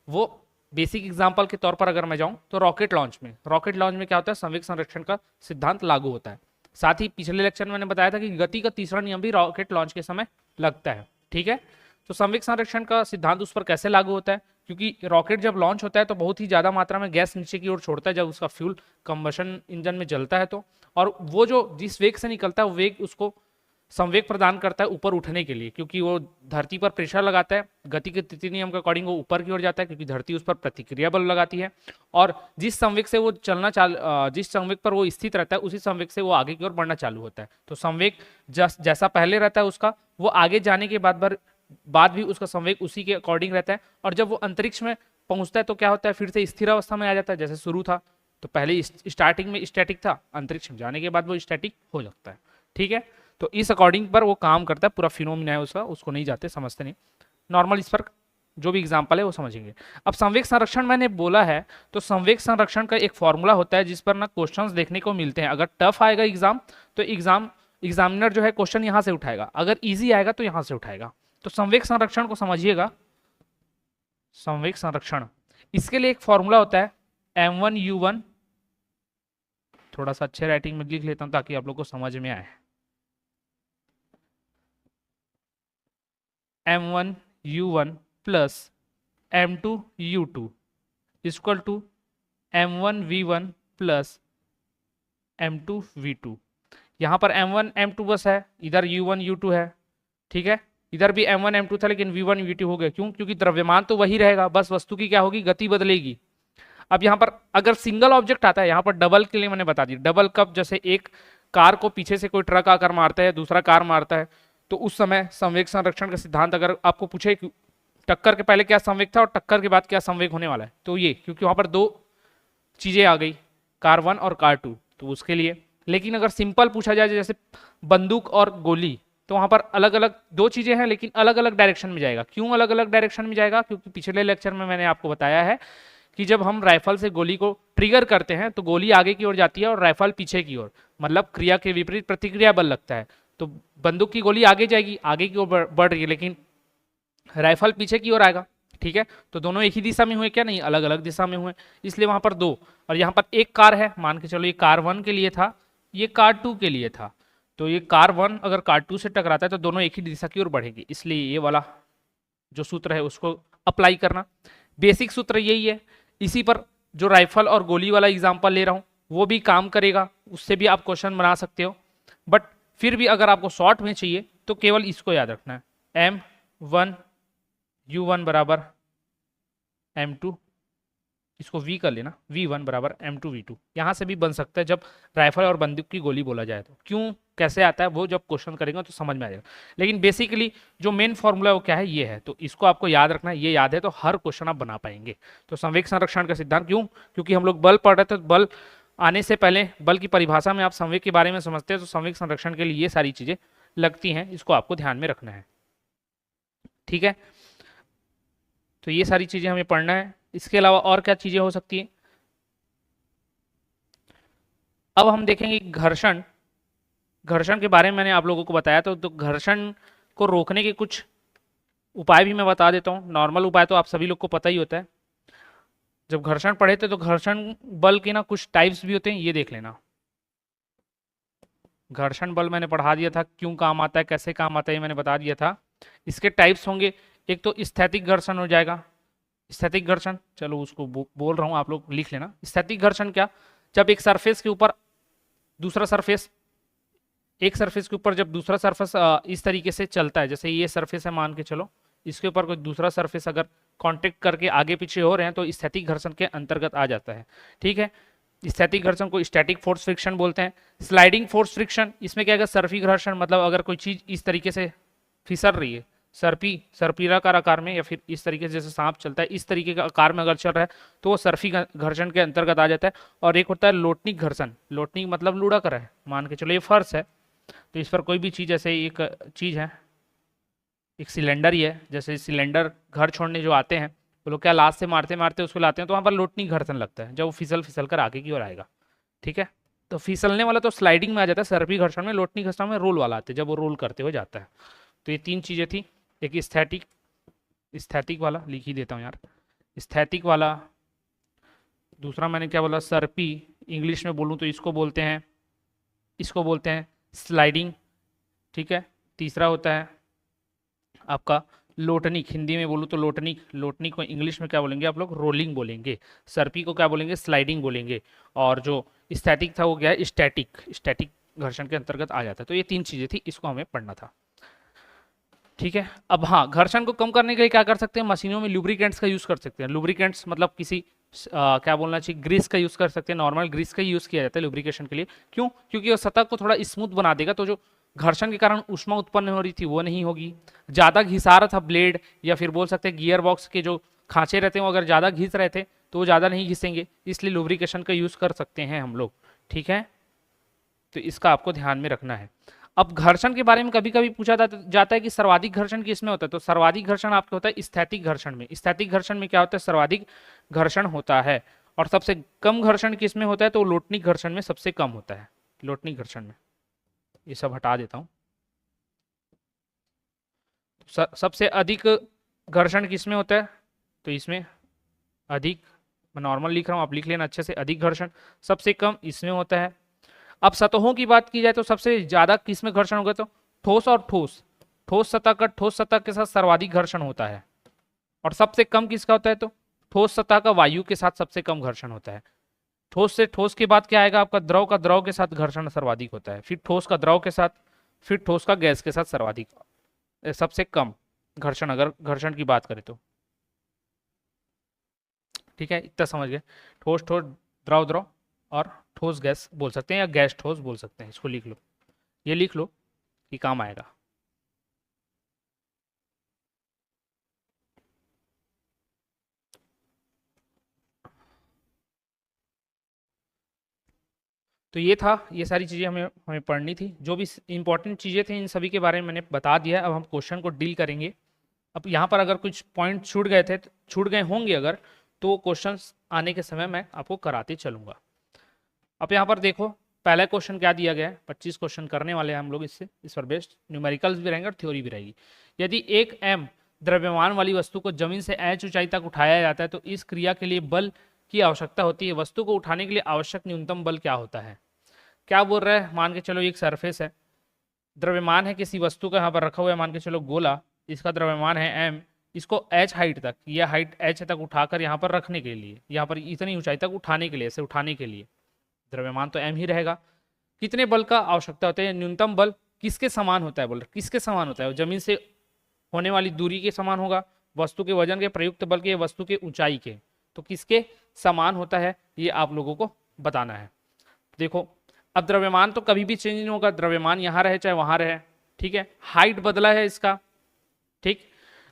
वो बेसिक एग्जाम्पल के तौर पर अगर मैं जाऊं तो रॉकेट लॉन्च में, रॉकेट लॉन्च में क्या होता है, संवेग संरक्षण का सिद्धांत लागू होता है। साथ ही पिछले लेक्चर में मैंने बताया था कि गति का तीसरा नियम भी रॉकेट लॉन्च के समय लगता है, ठीक है। तो संवेग संरक्षण का सिद्धांत उस पर कैसे लागू होता है, क्योंकि रॉकेट जब लॉन्च होता है तो बहुत ही ज्यादा मात्रा में गैस नीचे की ओर छोड़ता है जब उसका फ्यूल कंबशन इंजन में जलता है तो, और वो जो जिस वेग से निकलता है वो वेग उसको संवेग प्रदान करता है ऊपर उठने के लिए, क्योंकि वो धरती पर प्रेशर लगाता है, गति के तृतीय नियम के अकॉर्डिंग वो ऊपर की ओर जाता है क्योंकि धरती उस पर प्रतिक्रिया बल लगाती है, और जिस संवेग से वो जिस संवेग पर वो स्थित रहता है उसी संवेग से वो आगे की ओर बढ़ना चालू होता है। तो संवेग जैसा पहले रहता है उसका, वो आगे जाने के बाद भी उसका संवेग उसी के अकॉर्डिंग रहता है, और जब वो अंतरिक्ष में पहुंचता है तो क्या होता है, फिर से स्थिर अवस्था में आ जाता है जैसे शुरू था। तो पहले स्टार्टिंग में स्टैटिक था, अंतरिक्ष में जाने के बाद वो स्टैटिक हो जाता है, ठीक है। तो इस अकॉर्डिंग पर वो काम करता है, पूरा फिनोमिना है उसका, उसको नहीं जाते समझते नहीं, नॉर्मल इस पर जो भी एग्जाम्पल है वो समझेंगे। अब संवेग संरक्षण मैंने बोला है, तो संवेग संरक्षण का एक फॉर्मूला होता है जिस पर ना क्वेश्चंस देखने को मिलते हैं। अगर टफ आएगा एग्जाम तो एग्जामिनर जो है क्वेश्चन यहाँ से उठाएगा, अगर ईजी आएगा तो यहाँ से उठाएगा। तो संवेग संरक्षण को समझिएगा, संवेग संरक्षण, इसके लिए एक फॉर्मूला होता है m1u1, थोड़ा सा अच्छे राइटिंग में लिख लेता हूं ताकि आप लोग को समझ में आए। m1u1 plus m2u2 equal to m1v1 plus m2v2। यहाँ पर M1 M2 बस है, इधर U1 U2 है, ठीक है। इधर भी M1 M2 था लेकिन V1 V2 हो गया, क्यों? क्योंकि द्रव्यमान तो वही रहेगा, बस वस्तु की क्या होगी, गति बदलेगी। अब यहाँ पर अगर सिंगल ऑब्जेक्ट आता है, यहाँ पर डबल के लिए मैंने बता दी, डबल कब, जैसे एक कार को पीछे से कोई ट्रक आकर मारता है, दूसरा कार मारता है, तो उस समय संवेग संरक्षण का सिद्धांत अगर आपको पूछे कि टक्कर के पहले क्या संवेग था और टक्कर के बाद क्या संवेग होने वाला है, तो ये, क्योंकि वहां पर दो चीजें आ गई, कार 1 और कार 2, तो उसके लिए। लेकिन अगर सिंपल पूछा जाए जैसे बंदूक और गोली, तो वहां पर अलग अलग दो चीजें हैं लेकिन अलग अलग डायरेक्शन में जाएगा। क्यों अलग अलग डायरेक्शन में जाएगा? क्योंकि पिछले लेक्चर में मैंने आपको बताया है कि जब हम राइफल से गोली को ट्रिगर करते हैं तो गोली आगे की ओर जाती है और राइफल पीछे की ओर, मतलब क्रिया के विपरीत प्रतिक्रिया बल लगता है। तो बंदूक की गोली आगे जाएगी, आगे की ओर बढ़ रही है, लेकिन राइफल पीछे की ओर आएगा, ठीक है। तो दोनों एक ही दिशा में हुए क्या? नहीं, अलग अलग दिशा में हुए, इसलिए वहां पर दो। और यहाँ पर एक कार है, मान के चलो ये कार 1 के लिए था, ये कार 2 के लिए था, तो ये कार 1 अगर कार 2 से टकराता है तो दोनों एक ही दिशा की ओर बढ़ेंगे, इसलिए ये वाला जो सूत्र है उसको अप्लाई करना। बेसिक सूत्र यही है। इसी पर जो राइफल और गोली वाला एग्जाम्पल ले रहा हूँ वो भी काम करेगा, उससे भी आप क्वेश्चन बना सकते हो, बट फिर भी अगर आपको शॉर्ट में चाहिए तो केवल इसको याद रखना है, M1 U1 बराबर M2, इसको V कर लेना, V1 बराबर M2 V2। यहाँ से भी बन सकता है जब राइफल और बंदूक की गोली बोला जाए तो। क्यों, कैसे आता है वो जब क्वेश्चन करेंगे तो समझ में आ जाएगा, लेकिन बेसिकली जो मेन फॉर्मूला है वो क्या है, ये है, तो इसको आपको याद रखना है। ये याद है तो हर क्वेश्चन आप बना पाएंगे। तो संवेग संरक्षण का सिद्धांत, क्यों? क्योंकि हम लोग बल पढ़ रहे थे, तो बल आने से पहले बल की परिभाषा में आप संवेग के बारे में समझते हैं, तो संवेग संरक्षण के लिए ये सारी चीजें लगती हैं, इसको आपको ध्यान में रखना है, ठीक है। तो ये सारी चीजें हमें पढ़ना है। इसके अलावा और क्या चीजें हो सकती है? अब हम देखेंगे घर्षण। घर्षण के बारे में मैंने आप लोगों को बताया, तो घर्षण को रोकने के कुछ उपाय भी मैं बता देता हूँ। नॉर्मल उपाय तो आप सभी लोग को पता ही होता है, जब घर्षण पढ़े थे तो घर्षण बल के ना कुछ टाइप्स भी होते हैं, ये देख लेना। घर्षण बल मैंने पढ़ा दिया था, क्यों काम आता है, कैसे काम आता है, ये मैंने बता दिया था। इसके टाइप्स होंगे, एक तो स्थैतिक घर्षण हो जाएगा। स्थैतिक घर्षण, चलो उसको बोल रहा हूँ, आप लोग लिख लेना। स्थैतिक घर्षण क्या? जब एक सरफेस के ऊपर दूसरा सरफेस, एक सरफेस के ऊपर जब दूसरा सरफेस इस तरीके से चलता है, जैसे ये सरफेस है मान के चलो, इसके ऊपर कोई दूसरा सरफेस अगर कांटेक्ट करके आगे पीछे हो रहे हैं तो स्थैतिक घर्षण के अंतर्गत आ जाता है, ठीक है। स्थैतिक घर्षण को स्टैटिक फोर्स फ्रिक्शन बोलते हैं। स्लाइडिंग फोर्स फ्रिक्शन, इसमें क्या है, सर्पी घर्षण, मतलब अगर कोई चीज इस तरीके से फिसल रही है, सर्पीलाकार आकार में, या फिर इस तरीके से जैसे सांप चलता है इस तरीके का आकार में अगर चल रहा है तो वो सर्फी घर्षण के अंतर्गत आ जाता है। और एक होता है लोटनिक घर्षण। लोटनिक मतलब लुढ़क रहा है, मान के चलो ये फर्श है, तो इस पर कोई भी चीज, जैसे एक चीज है, एक सिलेंडर ही है, जैसे सिलेंडर घर छोड़ने जो आते हैं वो लोग क्या लात से मारते मारते उसको लाते हैं, तो वहाँ पर लोटनिक घर्षण लगता है जब वो फिसल फिसल कर आगे की ओर आएगा, ठीक है। तो फिसलने वाला तो स्लाइडिंग में आ जाता है सर्पी घर्षण में, लोटनिक घर्षण में रोल वाला आता है जब वो रोल करते हुए जाता है। तो ये तीन चीजें थी, एक स्थैतिक वाला लिख ही देता हूँ यार, स्थैतिक वाला। दूसरा मैंने क्या बोला, सर्पी, इंग्लिश में बोलूँ तो इसको बोलते हैं स्लाइडिंग, ठीक है। तीसरा होता है आपका लोटनिक, हिंदी में बोलूँ तो लोटनिक को इंग्लिश में क्या बोलेंगे आप लोग, रोलिंग बोलेंगे। सर्पी को क्या बोलेंगे, स्लाइडिंग बोलेंगे। और जो स्टैटिक था वो क्या है, स्टैटिक घर्षण के अंतर्गत आ जाता है। तो ये तीन चीजें थी, इसको हमें पढ़ना था, ठीक है। अब हाँ, घर्षण को कम करने के लिए क्या कर सकते हैं, मशीनों में लुब्रिकेंट्स का यूज कर सकते हैं। लुब्रिकेंट्स मतलब किसी क्या बोलना चाहिए, ग्रीस का यूज कर सकते हैं। नॉर्मल ग्रीस का यूज किया जाता है लुब्रिकेशन के लिए, क्यों? क्योंकि वो सतह को थोड़ा स्मूथ बना देगा, तो जो घर्षण के कारण ऊष्मा उत्पन्न हो रही थी वो नहीं होगी। ज्यादा घिसा रहा था ब्लेड, या फिर बोल सकते हैं गियर बॉक्स के जो खांचे रहते हैं वो अगर ज्यादा घिस रहे थे तो वो ज्यादा नहीं घिसेंगे, इसलिए लुब्रिकेशन का यूज कर सकते हैं हम लोग, ठीक है। तो इसका आपको ध्यान में रखना है। अब घर्षण के बारे में कभी कभी पूछा जाता है कि सर्वाधिक घर्षण किसमें होता है, तो सर्वाधिक घर्षण आपका होता है स्थैतिक घर्षण में। स्थैतिक घर्षण में क्या होता है, सर्वाधिक घर्षण होता है। और सबसे कम घर्षण किसमें होता है, तो लोटनिक घर्षण में सबसे कम होता है, लोटनिक घर्षण में। ये सब हटा देता हूं। सबसे अधिक घर्षण किसमें होता है, तो इसमें अधिक, मैं नॉर्मल लिख रहा हूं, आप लिख लेना अच्छे से, अधिक घर्षण। सबसे कम इसमें होता है। अब सतहों की बात की जाए तो सबसे ज्यादा किसमें घर्षण होगा, तो ठोस और ठोस सतह का, ठोस सतह के साथ सर्वाधिक घर्षण होता है। और सबसे कम किसका होता है, तो ठोस सतह का वायु के साथ सबसे कम घर्षण होता है। ठोस से ठोस के बाद क्या आएगा आपका, द्रव का द्रव के साथ घर्षण सर्वाधिक होता है, फिर ठोस का द्रव के साथ, फिर ठोस का गैस के साथ सर्वाधिक, सबसे कम घर्षण, अगर घर्षण की बात करें तो। ठीक है, इतना समझ गए। ठोस ठोस, द्रव द्रव और ठोस गैस बोल सकते हैं, या गैस ठोस बोल सकते हैं। इसको लिख लो, ये लिख लो कि काम आएगा। तो ये था, ये सारी चीज़ें हमें हमें पढ़नी थी, जो भी इंपॉर्टेंट चीज़ें थी इन सभी के बारे में मैंने बता दिया है। अब हम क्वेश्चन को डील करेंगे। अब यहाँ पर अगर कुछ पॉइंट छूट गए थे, छूट गए होंगे अगर, तो क्वेश्चंस आने के समय मैं आपको कराते चलूँगा। अब यहाँ पर देखो, पहला क्वेश्चन क्या दिया गया है, 25 क्वेश्चन करने वाले हैं हम लोग इससे, इस पर बेस्ड न्यूमेरिकल्स भी रहेंगे और थ्योरी भी रहेगी। यदि एक m द्रव्यमान वाली वस्तु को जमीन से h ऊंचाई तक उठाया जाता है तो इस क्रिया के लिए बल की आवश्यकता होती है। वस्तु को उठाने के लिए आवश्यक न्यूनतम बल क्या होता है? क्या बोल रहा है, मान के चलो एक सरफेस है, द्रव्यमान है किसी वस्तु का यहाँ पर रखा हुआ है, मान के चलो गोला, इसका द्रव्यमान है m, इसको h हाइट तक, यह हाइट h तक उठाकर यहाँ पर रखने के लिए, यहाँ पर इतनी ऊंचाई तक उठाने के लिए, ऐसे उठाने के लिए द्रव्यमान तो m ही रहेगा। कितने बल का आवश्यकता होता है? न्यूनतम बल किसके समान होता है? बोल रहे किसके समान होता है? जमीन से होने वाली दूरी के समान होगा, वस्तु के वजन के, प्रयुक्त बल के, वस्तु के ऊंचाई के, तो किसके समान होता है ये आप लोगों को बताना है। देखो, अब द्रव्यमान तो कभी भी चेंज नहीं होगा, द्रव्यमान यहाँ रहे चाहे वहां रहे, ठीक है। हाइट बदला है इसका, ठीक।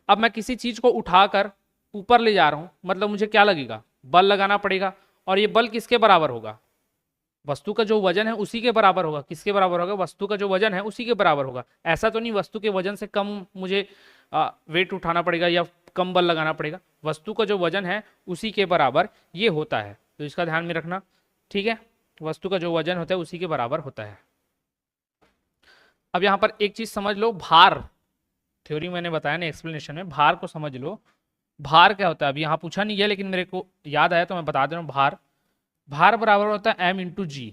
अब मैं किसी चीज को उठाकर ऊपर ले जा रहा हूं, मतलब मुझे क्या लगेगा, बल लगाना पड़ेगा, और ये बल किसके बराबर होगा? वस्तु का जो वजन है उसी के बराबर होगा। किसके बराबर होगा? वस्तु का जो वजन है उसी के बराबर होगा। ऐसा तो नहीं वस्तु के वजन से कम मुझे वेट उठाना पड़ेगा या कम बल लगाना पड़ेगा। वस्तु का जो वजन है उसी के बराबर ये होता है, तो इसका ध्यान में रखना, ठीक है। वस्तु का जो वजन होता है उसी के बराबर होता है। अब यहाँ पर एक चीज समझ लो, भार, थ्योरी मैंने बताया ना एक्सप्लेनेशन में, भार को समझ लो। भार क्या होता है? अभी यहाँ पूछा नहीं गया लेकिन मेरे को याद आया तो मैं बता दे रहा हूँ। भार बराबर होता है m इंटू जी।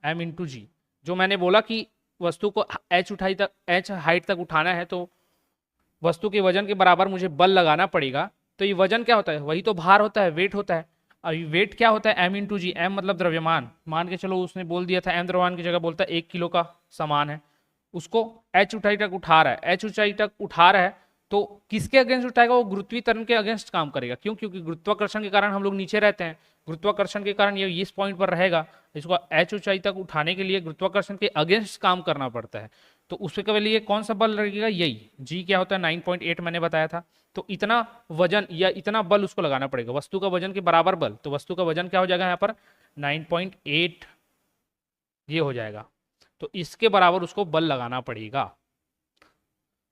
m इंटू जी, जो मैंने बोला कि वस्तु को h हाइट तक उठाना है तो वस्तु के वजन के बराबर मुझे बल लगाना पड़ेगा। तो ये वजन क्या होता है? वही तो भार होता है, वेट होता है। अब वेट क्या होता है? m इंटू जी। m मतलब द्रव्यमान, मान के चलो उसने बोल दिया था m द्रव्यमान की जगह बोलता है 1 किलो का सामान है, उसको h ऊंचाई तक उठा रहा है। h ऊंचाई तक उठा रहा है तो किसके अगेंस्ट उठाएगा? वो गुरुत्वीय त्वरण के अगेंस्ट काम करेगा। क्यों? क्योंकि गुरुत्वाकर्षण के कारण हम लोग नीचे रहते हैं, गुरुत्वाकर्षण के कारण ये इस पॉइंट पर रहेगा। इसको h ऊंचाई तक उठाने के लिए गुरुत्वाकर्षण के अगेंस्ट काम करना पड़ता है। तो उसके लिए कौन सा बल लगेगा? यही g क्या होता है 9.8 मैंने बताया था। तो इतना वजन या इतना बल उसको लगाना पड़ेगा, वस्तु का वजन के बराबर बल। तो वस्तु का वजन क्या हो जाएगा यहाँ पर? 9.8 ये हो जाएगा। तो इसके बराबर उसको बल लगाना पड़ेगा।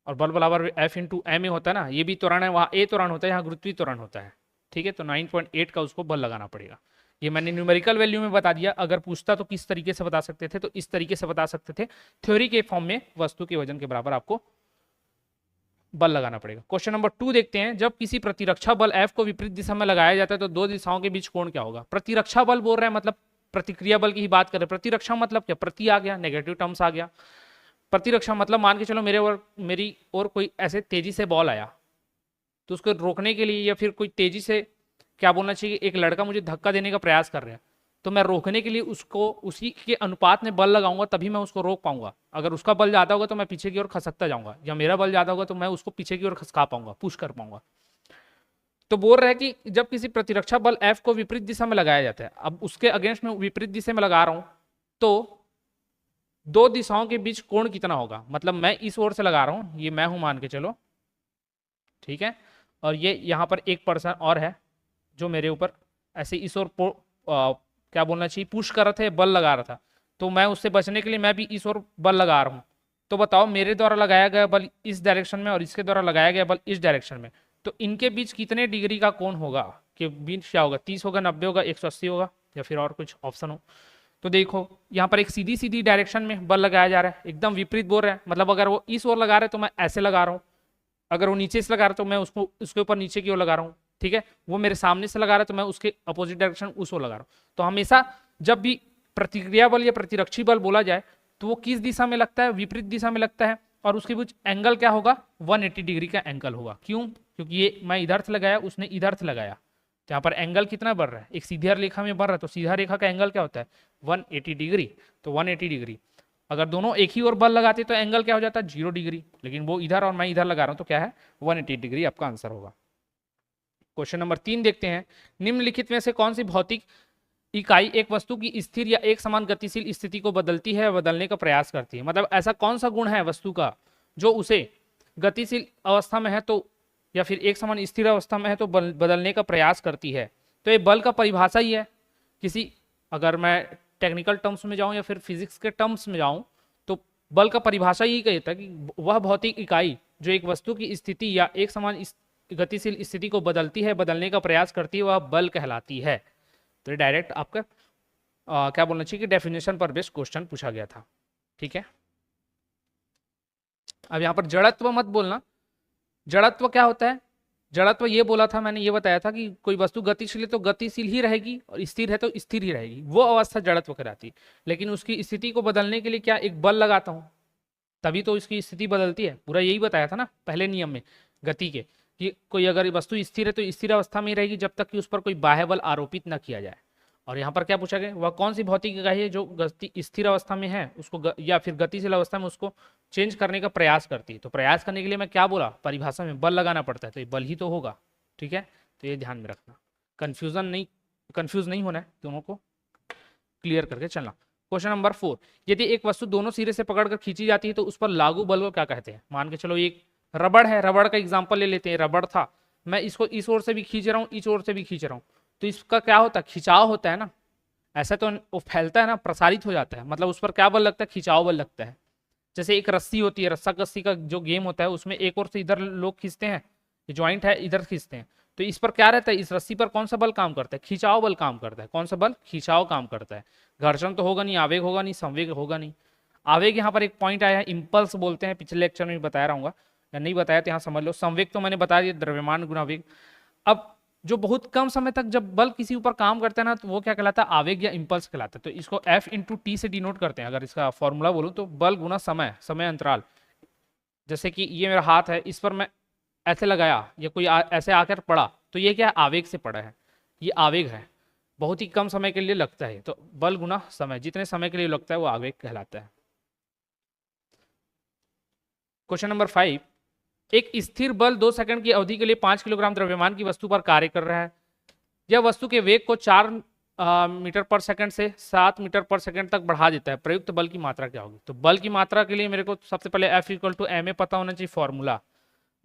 और बल बराबर F इंटू एम ए होता है ना, ये भी त्वरण है, वहाँ ए त्वरण होता है, यहाँ गुरुत्वीय त्वरण होता है, ठीक है। तो 9.8 का उसको बल लगाना पड़ेगा। ये मैंने न्यूमेरिकल वैल्यू में बता दिया। अगर पूछता तो किस तरीके से बता सकते थे? तो इस तरीके से बता सकते थे, थ्योरी के फॉर्म में वस्तु के वजन के बराबर आपको बल लगाना पड़ेगा। क्वेश्चन नंबर 2 देखते हैं। जब किसी प्रतिरक्षा बल F को विपरीत दिशा में लगाया जाता है तो दो दिशाओं के बीच कोण क्या होगा? प्रतिरक्षा बल बोल रहे हैं, मतलब प्रतिक्रिया बल की ही बात कर रहे हैं। प्रतिरक्षा मतलब क्या? प्रति आ गया, नेगेटिव टर्म्स आ गया। प्रतिरक्षा मतलब मान के चलो मेरी और कोई ऐसे तेजी से बॉल आया, तो उसको रोकने के लिए, या फिर कोई तेजी से, क्या बोलना चाहिए, एक लड़का मुझे धक्का देने का प्रयास कर रहा है, तो मैं रोकने के लिए उसको उसी के अनुपात में बल लगाऊंगा, तभी मैं उसको रोक पाऊंगा। अगर उसका बल ज्यादा होगा तो मैं पीछे की ओर खसकता जाऊंगा, या मेरा बल ज्यादा होगा तो मैं उसको पीछे की ओर खसका पाऊंगा, पुश कर पाऊंगा। तो बोल रहा है कि जब किसी प्रतिरक्षा बल F को विपरीत दिशा में लगाया जाता है, अब उसके अगेंस्ट में विपरीत दिशा में लगा रहा हूं, तो दो दिशाओं के बीच कोण कितना होगा? मतलब मैं इस ओर से लगा रहा हूं, ये मैं हूं मान के चलो, ठीक है, और ये यहाँ पर एक पर्सन और है जो मेरे ऊपर ऐसे इस ओर क्या बोलना चाहिए, पुश कर रहा था, बल लगा रहा था। तो मैं उससे बचने के लिए मैं भी इस ओर बल लगा रहा हूँ। तो बताओ, मेरे द्वारा लगाया गया बल इस डायरेक्शन में और इसके द्वारा लगाया गया बल इस डायरेक्शन में, तो इनके बीच कितने डिग्री का कोण होगा? कि बीच क्या होगा? 30 होगा, 90 होगा, 180 होगा, या फिर और कुछ ऑप्शन हो? तो देखो, यहाँ पर एक सीधी सीधी डायरेक्शन में बल लगाया जा रहा है, एकदम विपरीत बोल रहे हैं। मतलब अगर वो इस ओर लगा रहे हैं तो मैं ऐसे लगा रहा हूँ, अगर वो नीचे से लगा रहा है तो मैं उसको उसके ऊपर नीचे की ओर लगा रहा हूँ, ठीक है। वो मेरे सामने से लगा रहा है तो मैं उसके अपोजिट डायरेक्शन उस ओर लगा रहा हूँ। तो हमेशा जब भी प्रतिक्रिया बल या प्रतिरक्षी बल बोला जाए तो वो किस दिशा में लगता है? विपरीत दिशा में लगता है। और उसके बीच एंगल क्या होगा? 180 डिग्री का एंगल होगा। क्यों? क्योंकि ये मैं इधर से लगाया, उसने इधर से लगाया, तो यहाँ पर एंगल कितना बढ़ रहा है, एक सीधा रेखा में बढ़ रहा है, तो सीधा रेखा का एंगल क्या होता है 180 डिग्री। तो 180 डिग्री अगर दोनों एक ही ओर बल लगाते तो एंगल क्या हो जाता है 0 डिग्री, लेकिन वो इधर और मैं इधर लगा रहा हूं तो क्या है 180 डिग्री आपका आंसर होगा। क्वेश्चन नंबर 3 देखते हैं, निम्नलिखित में से कौन सी भौतिक इकाई एक वस्तु की स्थिर या एक समान गतिशील स्थिति को बदलती है या बदलने का प्रयास करती है। मतलब ऐसा कौन सा गुण है वस्तु का जो उसे गतिशील अवस्था में है तो या फिर एक समान स्थिर अवस्था में है तो बदलने का प्रयास करती है। तो ये बल का परिभाषा ही है। किसी अगर मैं टेक्निकल टर्म्स में जाऊं या फिर फिजिक्स के टर्म्स में जाऊं तो बल का परिभाषा यही कहता है कि वह भौतिक इकाई जो एक वस्तु की स्थिति या एक समान गतिशील स्थिति को बदलती है, बदलने का प्रयास करती है, वह बल कहलाती है। तो डायरेक्ट आपका क्या बोलना चाहिए कि डेफिनेशन पर बेस्ड क्वेश्चन पूछा गया था। ठीक है, अब यहाँ पर जड़त्व मत बोलना। जड़त्व क्या होता है, जड़त्व ये बोला था मैंने, ये बताया था कि कोई वस्तु गतिशील है तो गतिशील ही रहेगी और स्थिर है तो स्थिर ही रहेगी, वो अवस्था जड़त्व कहलाती। लेकिन उसकी स्थिति को बदलने के लिए क्या एक बल लगाता हूँ तभी तो इसकी स्थिति बदलती है। पूरा यही बताया था ना पहले नियम में गति के, कि कोई अगर वस्तु स्थिर है तो स्थिर अवस्था में ही रहेगी जब तक कि उस पर कोई बाह्य बल आरोपित न किया जाए। और यहाँ पर क्या पूछा गया, वह कौन सी भौतिक इकाई है जो गति स्थिर अवस्था में है उसको या फिर गतिशील अवस्था में उसको चेंज करने का प्रयास करती है। तो प्रयास करने के लिए मैं क्या बोला, परिभाषा में बल लगाना पड़ता है, तो ये बल ही तो होगा। ठीक है, तो ये ध्यान में रखना, कंफ्यूज नहीं होना है, दोनों को क्लियर करके चलना। क्वेश्चन नंबर 4, यदि एक वस्तु दोनों सिरे से पकड़कर खींची जाती है तो उस पर लागू बल को क्या कहते हैं। मान के चलो एक रबड़ है, रबड़ का एग्जाम्पल ले लेते हैं। रबड़ था, मैं इसको इस ओर से भी खींच रहा हूँ, इस ओर से भी खींच रहा हूँ, तो इसका क्या होता है, खिंचाव होता है ना। ऐसा तो वो फैलता है ना, प्रसारित हो जाता है, मतलब उस पर क्या बल लगता है, खिंचाव बल लगता है। जैसे एक रस्सी होती है, रस्सा कस्सी का जो गेम होता है उसमें एक ओर से इधर लोग खींचते हैं, ज्वाइंट है इधर खींचते हैं, तो इस पर क्या रहता है, इस रस्सी पर कौन सा बल काम करता है, खिंचाव बल काम करता है। कौन सा बल, खिंचाव काम करता है। घर्षण तो होगा नहीं, आवेग होगा नहीं, संवेग होगा नहीं। आवेग यहाँ पर एक पॉइंट आया है, इंपल्स बोलते हैं, पिछले लेक्चर में भी बताया रहूंगा, या नहीं बताया तो यहाँ समझ लो। संवेग तो मैंने बता दिया, द्रव्यमान गुना वेग। अब जो बहुत कम समय तक जब बल किसी ऊपर काम करता है ना तो वो क्या कहलाता है, आवेग या इंपल्स कहलाता है। तो इसको F/T से डिनोट करते हैं। अगर इसका फॉर्मूला बोलूं तो बल गुना समय, समय अंतराल। जैसे कि ये मेरा हाथ है, इस पर मैं ऐसे लगाया या कोई ऐसे आकर पड़ा, तो ये क्या है, आवेग से पड़ा है, ये आवेग है, बहुत ही कम समय के लिए लगता है। तो बल गुना समय, जितने समय के लिए लगता है वो आवेग कहलाता है। क्वेश्चन नंबर 5, एक स्थिर बल 2 सेकंड की अवधि के लिए 5 किलोग्राम द्रव्यमान की वस्तु पर कार्य कर रहा है। यह वस्तु के वेग को 4 मीटर पर सेकंड से 7 मीटर पर सेकंड तक बढ़ा देता है। प्रयुक्त बल की मात्रा क्या होगी। तो बल की मात्रा के लिए मेरे को सबसे पहले F=ma पता होना चाहिए फॉर्मूला।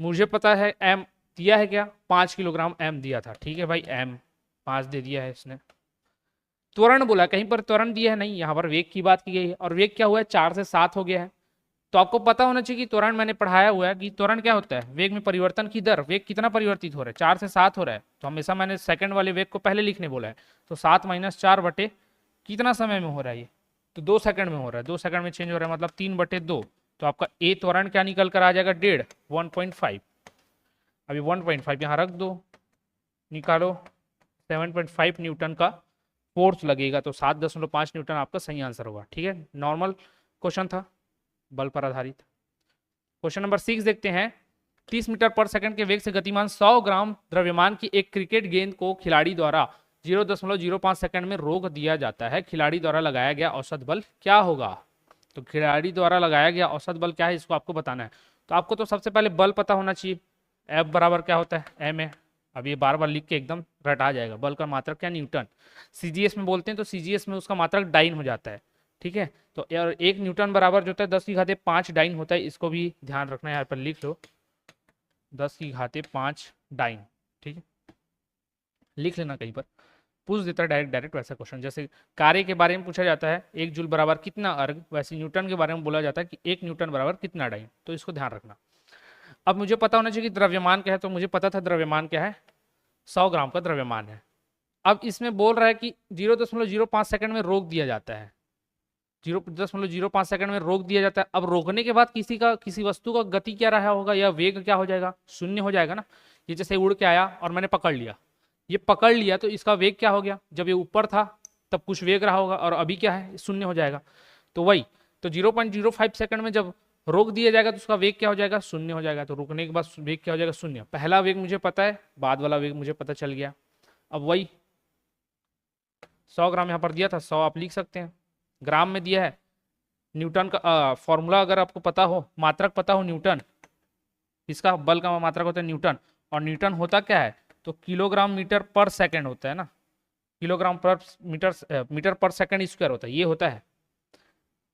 मुझे पता है m दिया है क्या, 5 किलोग्राम m दिया था। ठीक है भाई, m 5 दे दिया है इसने। त्वरण बोला, कहीं पर त्वरण दिया है नहीं, यहाँ पर वेग की बात की गई है। और वेग क्या हुआ है, 4 से 7 हो गया है। तो आपको पता होना चाहिए कि त्वरण, मैंने पढ़ाया हुआ है कि त्वरण क्या होता है, वेग में परिवर्तन की दर। वेग कितना परिवर्तित हो रहा है, 4 से 7 हो रहा है, तो हमेशा मैंने सेकंड वाले वेग को पहले लिखने बोला है। तो 7 - 4 बटे कितना समय में हो रहा है ये, तो 2 सेकंड में हो रहा है। 2 सेकंड में चेंज हो रहा है, मतलब 3/2। तो आपका ए त्वरण क्या निकल कर आ जाएगा, 1.5, 1.5। अभी 1.5 यहाँ रख दो, निकालो, 7.5 न्यूटन का फोर्स लगेगा, तो 7.5 न्यूटन आपका सही आंसर होगा। ठीक है, नॉर्मल क्वेश्चन था, बल पर आधारित। क्वेश्चन नंबर 6 देखते हैं, 30 मीटर पर सेकंड के वेग से गतिमान 100 ग्राम द्रव्यमान की एक क्रिकेट गेंद को खिलाड़ी द्वारा 0.05 सेकंड में रोक दिया जाता है। खिलाड़ी द्वारा लगाया गया औसत बल क्या होगा। तो खिलाड़ी द्वारा लगाया गया औसत बल क्या है, इसको आपको बताना है। तो आपको तो सबसे पहले बल पता होना चाहिए, F बराबर क्या होता है, m है। अब ये बार बार लिख के एकदम रटा जाएगा। बल का मात्रक क्या, न्यूटन। CGS में बोलते हैं तो CGS में उसका मात्रक डाइन हो जाता है। ठीक है, तो यार 1 न्यूटन बराबर जो होता है 10⁵5 डाइन होता है। इसको भी ध्यान रखना है, यहाँ पर लिख लो 10⁵5 डाइन। ठीक है, लिख लेना, कहीं पर पूछ देता है डायरेक्ट वैसा क्वेश्चन। जैसे कार्य के बारे में पूछा जाता है 1 जूल बराबर कितना अर्ग, वैसे न्यूटन के बारे में बोला जाता है कि 1 न्यूटन बराबर कितना डाइन। तो इसको ध्यान रखना। अब मुझे पता होना चाहिए कि द्रव्यमान क्या है, तो मुझे पता था द्रव्यमान क्या है, 100 ग्राम का द्रव्यमान है। अब इसमें बोल रहा है कि 0.05 सेकंड में रोक दिया जाता है, 0.05 सेकंड में रोक दिया जाता है। अब रोकने के बाद किसी वस्तु का गति क्या रहा होगा, या वेग क्या हो जाएगा, शून्य हो जाएगा ना। ये जैसे उड़ के आया और मैंने पकड़ लिया, ये पकड़ लिया तो इसका वेग क्या हो गया, जब ये ऊपर था तब कुछ वेग रहा होगा और अभी क्या है, शून्य हो जाएगा। तो वही, तो 0.05 सेकंड में जब रोक दिया जाएगा तो उसका वेग क्या हो जाएगा, शून्य हो जाएगा। तो रुकने के बाद वेग क्या हो जाएगा, शून्य। पहला वेग मुझे पता है, बाद वाला वेग मुझे पता चल गया। अब वही 100 ग्राम यहाँ पर दिया था, 100 आप लिख सकते हैं, ग्राम में दिया है। न्यूटन का फॉर्मूला अगर आपको पता हो, मात्रक पता हो न्यूटन, इसका बल का मात्रक होता है न्यूटन, और न्यूटन होता क्या है, तो किलोग्राम मीटर पर सेकंड होता है ना, किलोग्राम पर मीटर पर सेकंड स्क्वायर होता है, ये होता है।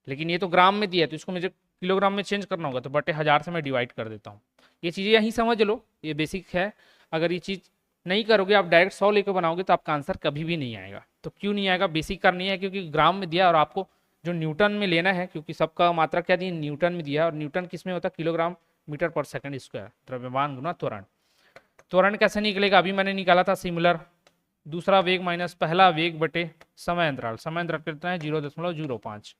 लेकिन ये तो ग्राम में दिया है, तो इसको मुझे किलोग्राम में चेंज करना होगा, तो बटे 1000 से मैं डिवाइड कर देता हूँ। ये चीज़ें यहीं समझ लो, ये बेसिक है। अगर ये चीज़ नहीं करोगे, आप डायरेक्ट 100 लेकर बनाओगे, तो आपका आंसर कभी भी नहीं आएगा। तो क्यों नहीं आएगा, बेसिक करनी है, क्योंकि ग्राम में दिया और आपको जो न्यूटन में लेना है, क्योंकि सबका मात्रा क्या दिया, न्यूटन में दिया, और न्यूटन किस में होता है, किलोग्राम मीटर पर सेकंड स्क्वायर, द्रव्यमान गुना त्वरण। त्वरण कैसे निकलेगा, अभी मैंने निकाला था सिमिलर, दूसरा वेग माइनस पहला वेग बटे समय अंतराल, समय अंतराल कितना है 0.05,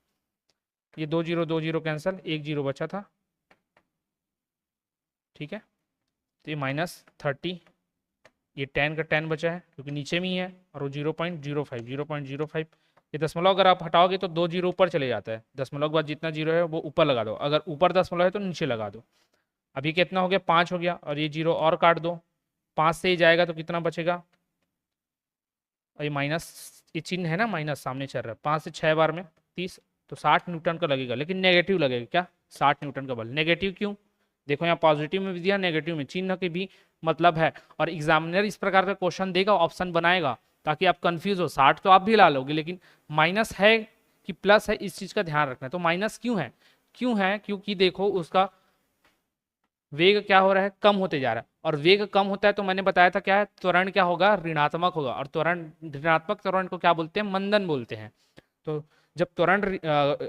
ये 2 0 कैंसिल, 1 0 बचा था, ठीक है। तो ये -30, ये 10 का 10 बचा है क्योंकि नीचे में ही है, और वो 0.05, ये दशमलव अगर आप हटाओगे तो 2 0 ऊपर चले जाता है, दशमलव के बाद जितना जीरो है वो ऊपर लगा दो, अगर ऊपर दशमलव है तो नीचे लगा दो। अभी कितना हो गया, 5 हो गया, और ये 0 और काट दो, 5 से ही जाएगा तो कितना बचेगा, और ये माइनस, ये चिन्ह है ना माइनस सामने चल रहा है, 5 से 6 बार में 30, तो 60 न्यूटन का लगेगा, लेकिन नेगेटिव लगेगा क्या, 60 न्यूटन का बल। नेगेटिव क्यों, देखो यहाँ पॉजिटिव में भी दिया, नेगेटिव में, चिन्ह के भी मतलब है। और एग्जामिनर इस प्रकार का क्वेश्चन देगा, ऑप्शन बनाएगा, ताकि आप कंफ्यूज हो। 60 तो आप भी ला लोगे, लेकिन माइनस है कि प्लस है, इस चीज का ध्यान रखना है। तो माइनस क्यों है, क्योंकि देखो उसका वेग क्या हो रहा है, कम होते जा रहा है, और वेग कम होता है तो मैंने बताया था क्या है, त्वरण क्या होगा, ऋणात्मक होगा, और त्वरण, ऋणात्मक त्वरण को क्या बोलते हैं, मंदन बोलते हैं। तो जब त्वरण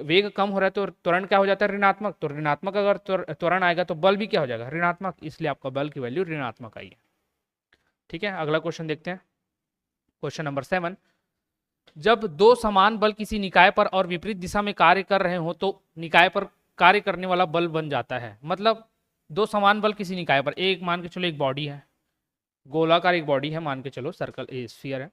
वेग कम हो रहा है तो त्वरण क्या हो जाता है, ऋणात्मक, तो ऋणात्मक अगर त्वरण आएगा तो बल भी क्या हो जाएगा, ऋणात्मक, इसलिए आपका बल की वैल्यू ऋणात्मक आई है। ठीक है, अगला क्वेश्चन देखते हैं, क्वेश्चन नंबर 7। जब दो समान बल किसी निकाय पर और विपरीत दिशा में कार्य कर रहे हो तो निकाय पर कार्य करने वाला बल बन जाता है। मतलब दो समान बल किसी निकाय पर, एक मान के चलो एक बॉडी है, गोलाकार एक बॉडी है, मान के चलो सर्कल स्फीयर है,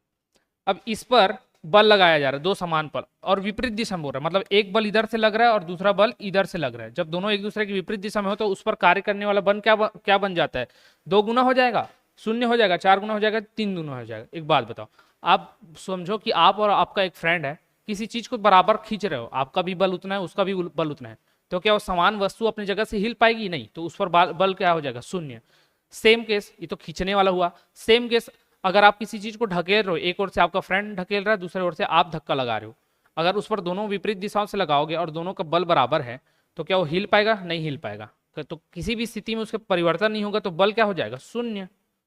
अब इस पर बल लगाया जा रहा है, दो समान बल, और विपरीत दिशा में हो रहा है, मतलब एक बल इधर से लग रहा है और दूसरा बल इधर से लग रहा है। जब दोनों एक दूसरे की विपरीत दिशा में हो तो उस पर कार्य करने वाला बल क्या बन जाता है, 2 गुना हो जाएगा, 0 हो जाएगा, 4 गुना हो जाएगा, 3 गुना हो जाएगा। एक बात बताओ, आप समझो कि आप और आपका एक फ्रेंड है, किसी चीज को बराबर खींच रहे हो, आपका भी बल उतना है, उसका भी बल उतना है, तो क्या वो समान वस्तु अपनी जगह से हिल पाएगी, नहीं, तो उस पर बल क्या हो जाएगा, 0। सेम केस, ये तो खींचने वाला हुआ। सेम केस अगर आप किसी चीज को ढकेल रहे हो, एक ओर से आपका फ्रेंड ढकेल रहा है, दूसरे ओर से आप धक्का लगा रहे हो, अगर उस पर दोनों विपरीत दिशाओं से लगाओगे और दोनों का बल बराबर है तो क्या वो हिल पाएगा, नहीं हिल पाएगा। तो किसी भी स्थिति में उसका परिवर्तन नहीं होगा, तो बल क्या हो जाएगा, 0,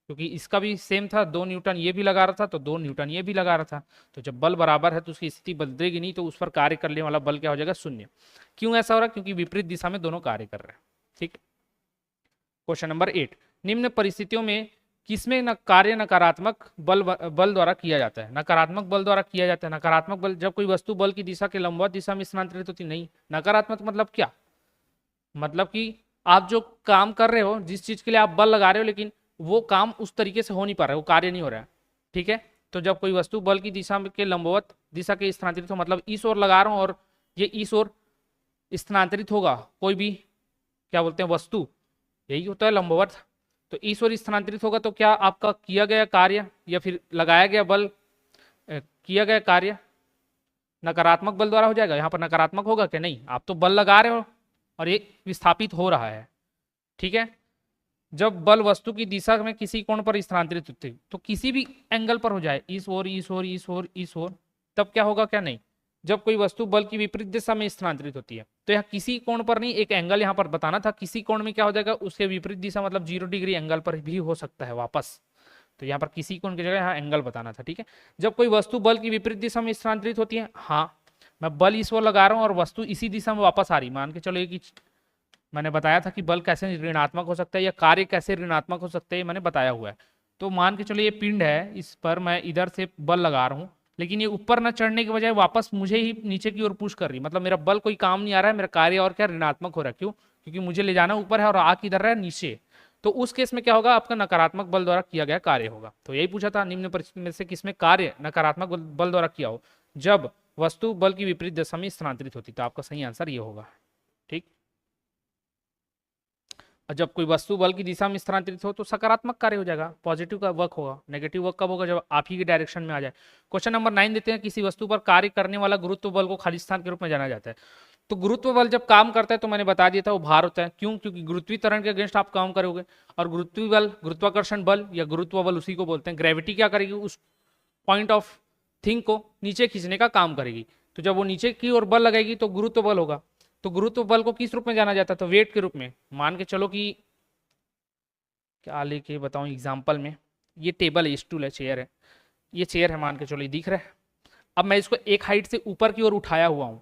क्योंकि इसका भी सेम था, 2 न्यूटन ये भी लगा रहा था तो 2 न्यूटन ये भी लगा रहा था। तो जब बल बराबर है तो उसकी स्थिति बदलेगी नहीं, तो उस पर कार्य करने वाला बल क्या हो जाएगा, 0। क्यों ऐसा हो रहा है, क्योंकि विपरीत दिशा में दोनों कार्य कर रहे हैं। ठीक, क्वेश्चन नंबर 8। निम्न परिस्थितियों में किसमें कार्य नकारात्मक बल द्वारा किया जाता है, नकारात्मक बल द्वारा किया जाता है। नकारात्मक बल, जब कोई वस्तु बल की दिशा के लंबवत दिशा में स्थानांतरित होती नहीं। नकारात्मक मतलब क्या, मतलब कि आप जो काम कर रहे हो, जिस चीज के लिए आप बल लगा रहे हो, लेकिन वो काम उस तरीके से हो नहीं पा रहा है, वो कार्य नहीं हो रहा है। ठीक है, तो जब कोई वस्तु बल की दिशा के लंबवत दिशा के स्थानांतरित हो, मतलब इस ओर लगा रहा हूं और ये इस ओर स्थानांतरित होगा, कोई भी क्या बोलते हैं वस्तु, यही होता है लंबवत, तो इस ओर स्थानांतरित होगा, तो क्या आपका किया गया कार्य या फिर लगाया गया बल, किया गया कार्य नकारात्मक बल द्वारा हो जाएगा। यहाँ पर नकारात्मक होगा क्या, नहीं, आप तो बल लगा रहे हो और ये विस्थापित हो रहा है। ठीक है, जब बल वस्तु की दिशा में किसी कोण पर स्थानांतरित होते तो किसी भी एंगल पर हो जाए, इस ओर इस ओर इस ओर इस ओर, तब क्या होगा, क्या नहीं। जब कोई वस्तु बल की विपरीत दिशा में स्थानांतरित होती है, तो यहाँ किसी कोण पर नहीं, एक एंगल यहाँ पर बताना था, किसी कोण में क्या हो जाएगा, उसके विपरीत दिशा, मतलब 0 डिग्री एंगल पर भी हो सकता है वापस, तो यहाँ पर किसी कोण की जगह यहाँ एंगल बताना था। ठीक है, जब कोई वस्तु बल की विपरीत दिशा में स्थानांतरित होती है, हाँ, मैं बल इस ओर लगा रहा हूँ और वस्तु इसी दिशा में वापस आ रही, मान के चलो एक, मैंने बताया था कि बल कैसे ऋणात्मक हो सकता है या कार्य कैसे ऋणात्मक हो सकता है, मैंने बताया हुआ है। तो मान के चलो ये पिंड है, इस पर मैं इधर से बल लगा रहा हूँ, लेकिन ये ऊपर न चढ़ने के बजाय वापस मुझे ही नीचे की ओर पुश कर रही, मतलब मेरा बल कोई काम नहीं आ रहा है, मेरा कार्य और क्या ऋणात्मक हो रहा है। क्यों, क्योंकि मुझे ले जाना ऊपर है और आ किधर रहा है, नीचे। तो उस केस में क्या होगा, आपका नकारात्मक बल द्वारा किया गया कार्य होगा। तो यही पूछा था, निम्न परिस्थिति में से किसमें कार्य नकारात्मक बल द्वारा किया हो, जब वस्तु बल की विपरीत दिशा में स्थानांतरित होती, तो आपका सही आंसर ये होगा। ठीक, और जब कोई वस्तु बल की दिशा में स्थानांतरित हो तो सकारात्मक कार्य हो जाएगा, पॉजिटिव का वर्क होगा। नेगेटिव वर्क कब होगा? जब आप ही के डायरेक्शन में आ जाए। क्वेश्चन नंबर 9 देते हैं, किसी वस्तु पर कार्य करने वाला गुरुत्व बल को खाली स्थान के रूप में जाना जाता है। तो गुरुत्व बल जब काम करता है तो मैंने बता दिया था वो भार होता है। क्यों? क्योंकि गुरुत्वीय त्वरण के अगेंस्ट आप काम करोगे, और गुरुत्वीय बल, गुरुत्वाकर्षण बल या गुरुत्व बल उसी को बोलते हैं। ग्रेविटी क्या करेगी? उस पॉइंट ऑफ थिंग को नीचे खींचने का काम करेगी। तो जब वो नीचे की ओर बल लगाएगी तो गुरुत्व बल होगा। तो गुरुत्व बल को किस रूप में जाना जाता है? तो वेट के रूप में। मान के चलो कि क्या लेके बताऊं एग्जाम्पल में, ये टेबल है, स्टूल है, चेयर है, ये चेयर है मान के चलो, ये दिख रहा है। अब मैं इसको एक हाइट से ऊपर की ओर उठाया हुआ हूँ,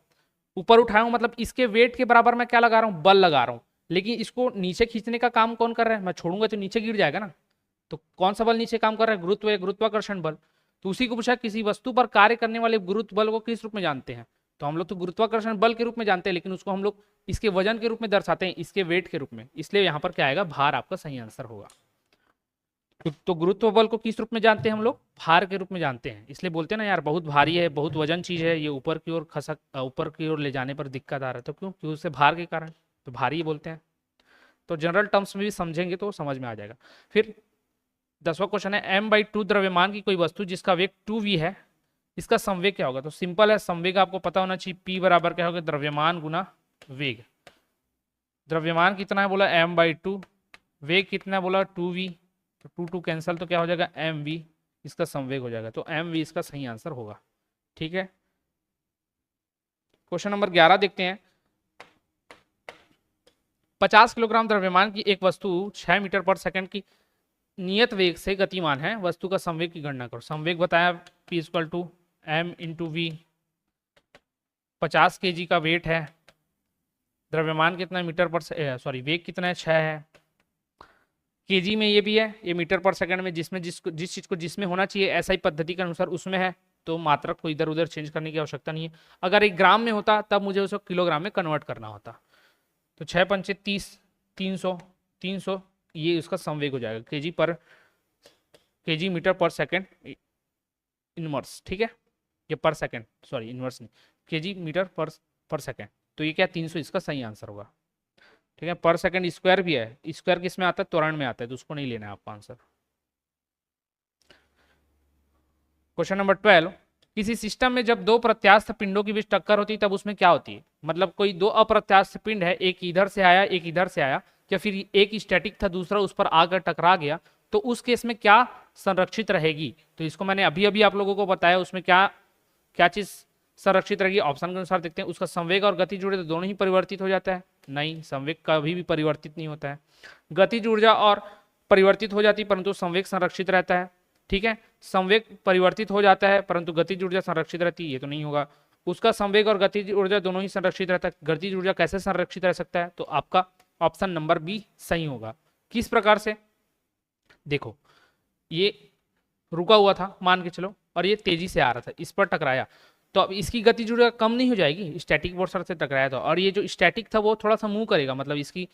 ऊपर उठाया हूँ मतलब इसके वेट के बराबर मैं क्या लगा रहा हूँ? बल लगा रहा हूँ। लेकिन इसको नीचे खींचने का काम कौन कर रहा है? मैं छोड़ूंगा तो नीचे गिर जाएगा ना। तो कौन सा बल नीचे काम कर रहा है? गुरुत्व या गुरुत्वाकर्षण बल। तो उसी को पूछा, किसी वस्तु पर कार्य करने वाले गुरुत्व बल को किस रूप में जानते हैं? तो हम लोग तो गुरुत्वाकर्षण बल के रूप में जानते हैं, लेकिन उसको हम लोग इसके वजन के रूप में दर्शाते हैं, इसके वेट के रूप में। इसलिए यहाँ पर क्या आएगा? भार आपका सही आंसर होगा। तो गुरुत्व बल को किस रूप में जानते हैं हम लोग? भार के रूप में जानते हैं। इसलिए बोलते हैं ना यार बहुत भारी है, बहुत वजन चीज है, ये ऊपर की ओर खसक, ऊपर की ओर ले जाने पर दिक्कत आ रहा है। तो क्यों? क्योंकि उससे भार के कारण, तो भारी बोलते हैं। तो जनरल टर्म्स में भी समझेंगे तो समझ में आ जाएगा। फिर 10वां क्वेश्चन है, m/2 द्रव्यमान की कोई वस्तु जिसका वेग 2v है, इसका संवेग क्या होगा? तो सिंपल है, संवेग आपको पता होना चाहिए, p बराबर क्या होगा? द्रव्यमान गुना वेग। द्रव्यमान कितना है बोला? m/2, वेग कितना है बोला? 2v, तो 2 2 कैंसिल, तो क्या हो जाएगा? mv, इसका संवेग हो जाएगा। तो mv इसका सही आंसर होगा। ठीक है, क्वेश्चन नंबर 11 देखते हैं। 50 किलोग्राम द्रव्यमान की एक वस्तु 6 मीटर पर सेकंड की नियत वेग से गतिमान है, वस्तु का संवेग की गणना करो। संवेग बताया p = m × v, 50 kg का वेट है, द्रव्यमान कितना मीटर पर सॉरी वेग कितना है? 6 है। केजी में ये भी है, ये मीटर पर सेकंड में, जिसमें जिस चीज को जिसमें होना चाहिए ऐसा ही पद्धति के अनुसार उसमें है, तो मात्रक को इधर उधर चेंज करने की आवश्यकता नहीं है। अगर एक ग्राम में होता तब मुझे उसको किलोग्राम में कन्वर्ट करना होता। तो 6 पंचे 30, 300, ये उसका संवेग हो जाएगा, केजी मीटर पर सेकंड इनवर्स। ठीक है, ये पर सेकंड, सॉरी इनवर्स नहीं, केजी मीटर पर सेकंड। तो ये क्या? 300 इसका सही आंसर होगा। ठीक है, पर सेकंड स्क्वायर भी है, स्क्वायर किस में आता है? त्वरण में आता है, तो उसको नहीं लेना है आपका आंसर। क्वेश्चन नंबर 12, किसी सिस्टम में जब दो प्रत्यास्थ पिंडों के बीच टक्कर होती है तब उसमें क्या होती है? मतलब कोई दो अप्रत्यास्थ पिंड है, एक इधर से आया एक इधर से आया, या फिर एक स्टैटिक था दूसरा उस पर आकर टकरा गया, तो उस केस में क्या संरक्षित रहेगी? तो इसको मैंने अभी अभी आप लोगों को बताया, उसमें क्या क्या चीज संरक्षित रहेगी? ऑप्शन के अनुसार देखते हैं। उसका संवेग और गतिज ऊर्जा दोनों ही परिवर्तित हो जाता है? नहीं, संवेग कभी भी परिवर्तित नहीं होता है। गतिज ऊर्जा और परिवर्तित हो जाती है परंतु संवेग संरक्षित रहता है। ठीक है, संवेग परिवर्तित हो जाता है परंतु गतिज ऊर्जा संरक्षित रहती है, ये तो नहीं होगा। उसका संवेग और गतिज ऊर्जा दोनों ही संरक्षित रहता है, गतिज ऊर्जा कैसे संरक्षित रह सकता है? तो आपका ऑप्शन नंबर बी सही होगा। किस प्रकार से? देखो, ये रुका हुआ था मान के चलो, और ये तेजी से आ रहा था, इस पर टकराया, तो अब इसकी गतिज ऊर्जा कम नहीं हो जाएगी? स्टैटिक फोर्स से टकराया था, और ये जो स्टैटिक था वो थोड़ा सा मूव करेगा, मतलब इसकी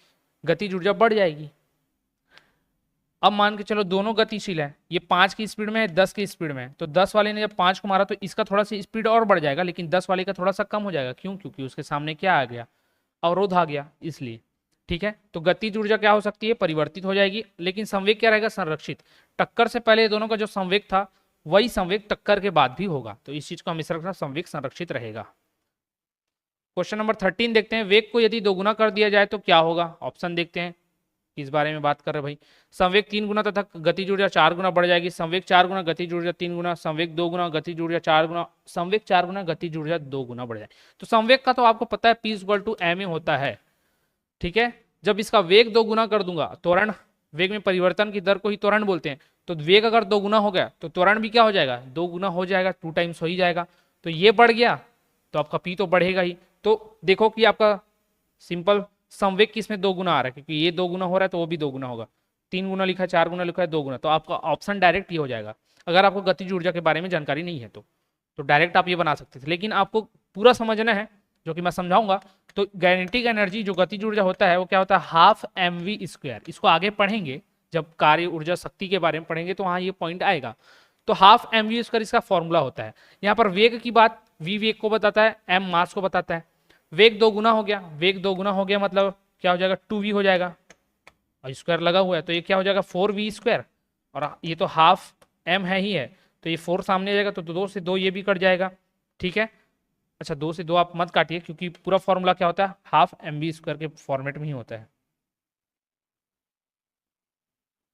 गतिज ऊर्जा बढ़ जाएगी। अब मान के चलो दोनों गतिशील है, ये 5 की स्पीड में है, 10 की स्पीड में है, तो 10 वाले ने जब 5 को मारा तो इसका थोड़ा सा स्पीड और बढ़ जाएगा, लेकिन 10 वाले का थोड़ा सा कम हो जाएगा। क्यों? क्योंकि उसके सामने क्या आ गया? अवरोध आ गया, इसलिए। ठीक है, तो गतिज ऊर्जा क्या हो सकती है? परिवर्तित हो जाएगी, लेकिन संवेग क्या रहेगा? संरक्षित। टक्कर से पहले दोनों का जो संवेग था वही संवेग टक्कर के बाद भी होगा, तो इस चीज को हमेशा रखना, संवेग संरक्षित रहेगा। क्वेश्चन नंबर 13 देखते हैं, वेग को यदि 2 गुना कर दिया जाए तो क्या होगा? ऑप्शन देखते हैं, इस बारे में बात कर रहे भाई। संवेग 3 गुना तथा गतिज ऊर्जा 4 गुना बढ़ जाएगी। संवेग 4 गुना, गतिज ऊर्जा 3 गुना, संवेग 2 गुना, गतिज ऊर्जा 4 गुना, संवेग 4 गुना, गतिज ऊर्जा 2 गुना बढ़ जाए। तो संवेग का तो आपको पता है P = ma होता है। ठीक है, जब इसका वेग 2 गुना कर दूंगा, त्वरण, वेग में परिवर्तन की दर को ही त्वरण बोलते हैं, तो वेग अगर 2 गुना हो गया तो त्वरण भी क्या हो जाएगा? 2 गुना हो जाएगा, 2 टाइम्स हो ही जाएगा। तो ये बढ़ गया तो आपका P तो बढ़ेगा ही। तो देखो कि आपका सिंपल संवेग किसमें 2 गुना आ रहा है, क्योंकि ये 2 गुना हो रहा है तो वो भी 2 गुना होगा। 3 गुना लिखा है, 4 गुना लिखा है, 2 गुना, तो आपका ऑप्शन डायरेक्ट ये हो जाएगा। अगर आपको गतिज ऊर्जा के बारे में जानकारी नहीं है तो डायरेक्ट आप ये बना सकते थे, लेकिन आपको पूरा समझना है, जो कि मैं समझाऊंगा। तो काइनेटिक एनर्जी जो गतिज ऊर्जा होता है वो क्या होता है? ½ mv²। इसको आगे पढ़ेंगे, जब कार्य ऊर्जा शक्ति के बारे में पढ़ेंगे तो वहां ये पॉइंट आएगा। तो ½ mv² इसका फॉर्मूला होता है। यहाँ पर वेग की बात, v वेग को बताता है, m मास को बताता है। वेग 2 गुना हो गया, वेग 2 गुना हो गया मतलब क्या हो जाएगा? 2v हो जाएगा। और स्क्वायर लगा हुआ है, तो ये क्या हो जाएगा 4v², और ये तो हाफ m है ही है, तो ये 4 सामने आ जाएगा, तो 2 से 2 ये भी कट जाएगा। ठीक है, अच्छा 2 से 2 आप मत काटिए, क्योंकि पूरा फॉर्मूला क्या होता है, हाफ mv² के फॉर्मेट में ही होता है,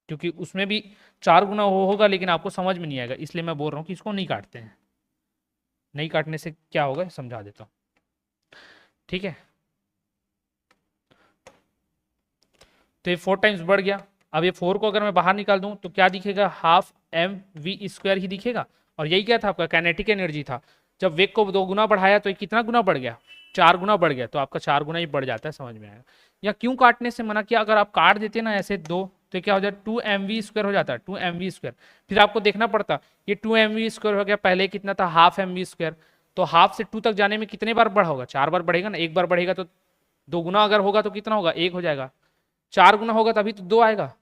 क्योंकि उसमें भी 4 गुना होगा, लेकिन आपको समझ में नहीं आएगा, इसलिए मैं बोल रहा हूँ कि इसको नहीं काटते हैं। नहीं काटने से क्या होगा समझा देता हूँ। ठीक है, तो ये 4 टाइम्स बढ़ गया। अब ये 4 को अगर मैं बाहर निकाल दूं तो क्या दिखेगा, हाफ mv² ही दिखेगा। और यही क्या था, आपका काइनेटिक एनर्जी था। जब वेग को 2 गुना बढ़ाया तो ये कितना गुना बढ़ गया, 4 गुना बढ़ गया, तो आपका 4 गुना ही बढ़ जाता है, समझ में आएगा। या क्यों काटने से मना किया, अगर आप काट देते ना ऐसे 2, तो क्या हो जाता है 2mv² हो जाता है, 2mv²। फिर आपको देखना पड़ता, ये 2mv² हो गया, पहले कितना था, हाफ mv²। तो हाफ से 2 तक जाने में कितने बार बढ़ा होगा, 4 बार बढ़ेगा ना। एक बार बढ़ेगा तो 2 गुना अगर होगा तो कितना होगा, 1 हो जाएगा। 4 गुना होगा तभी तो 2 आएगा।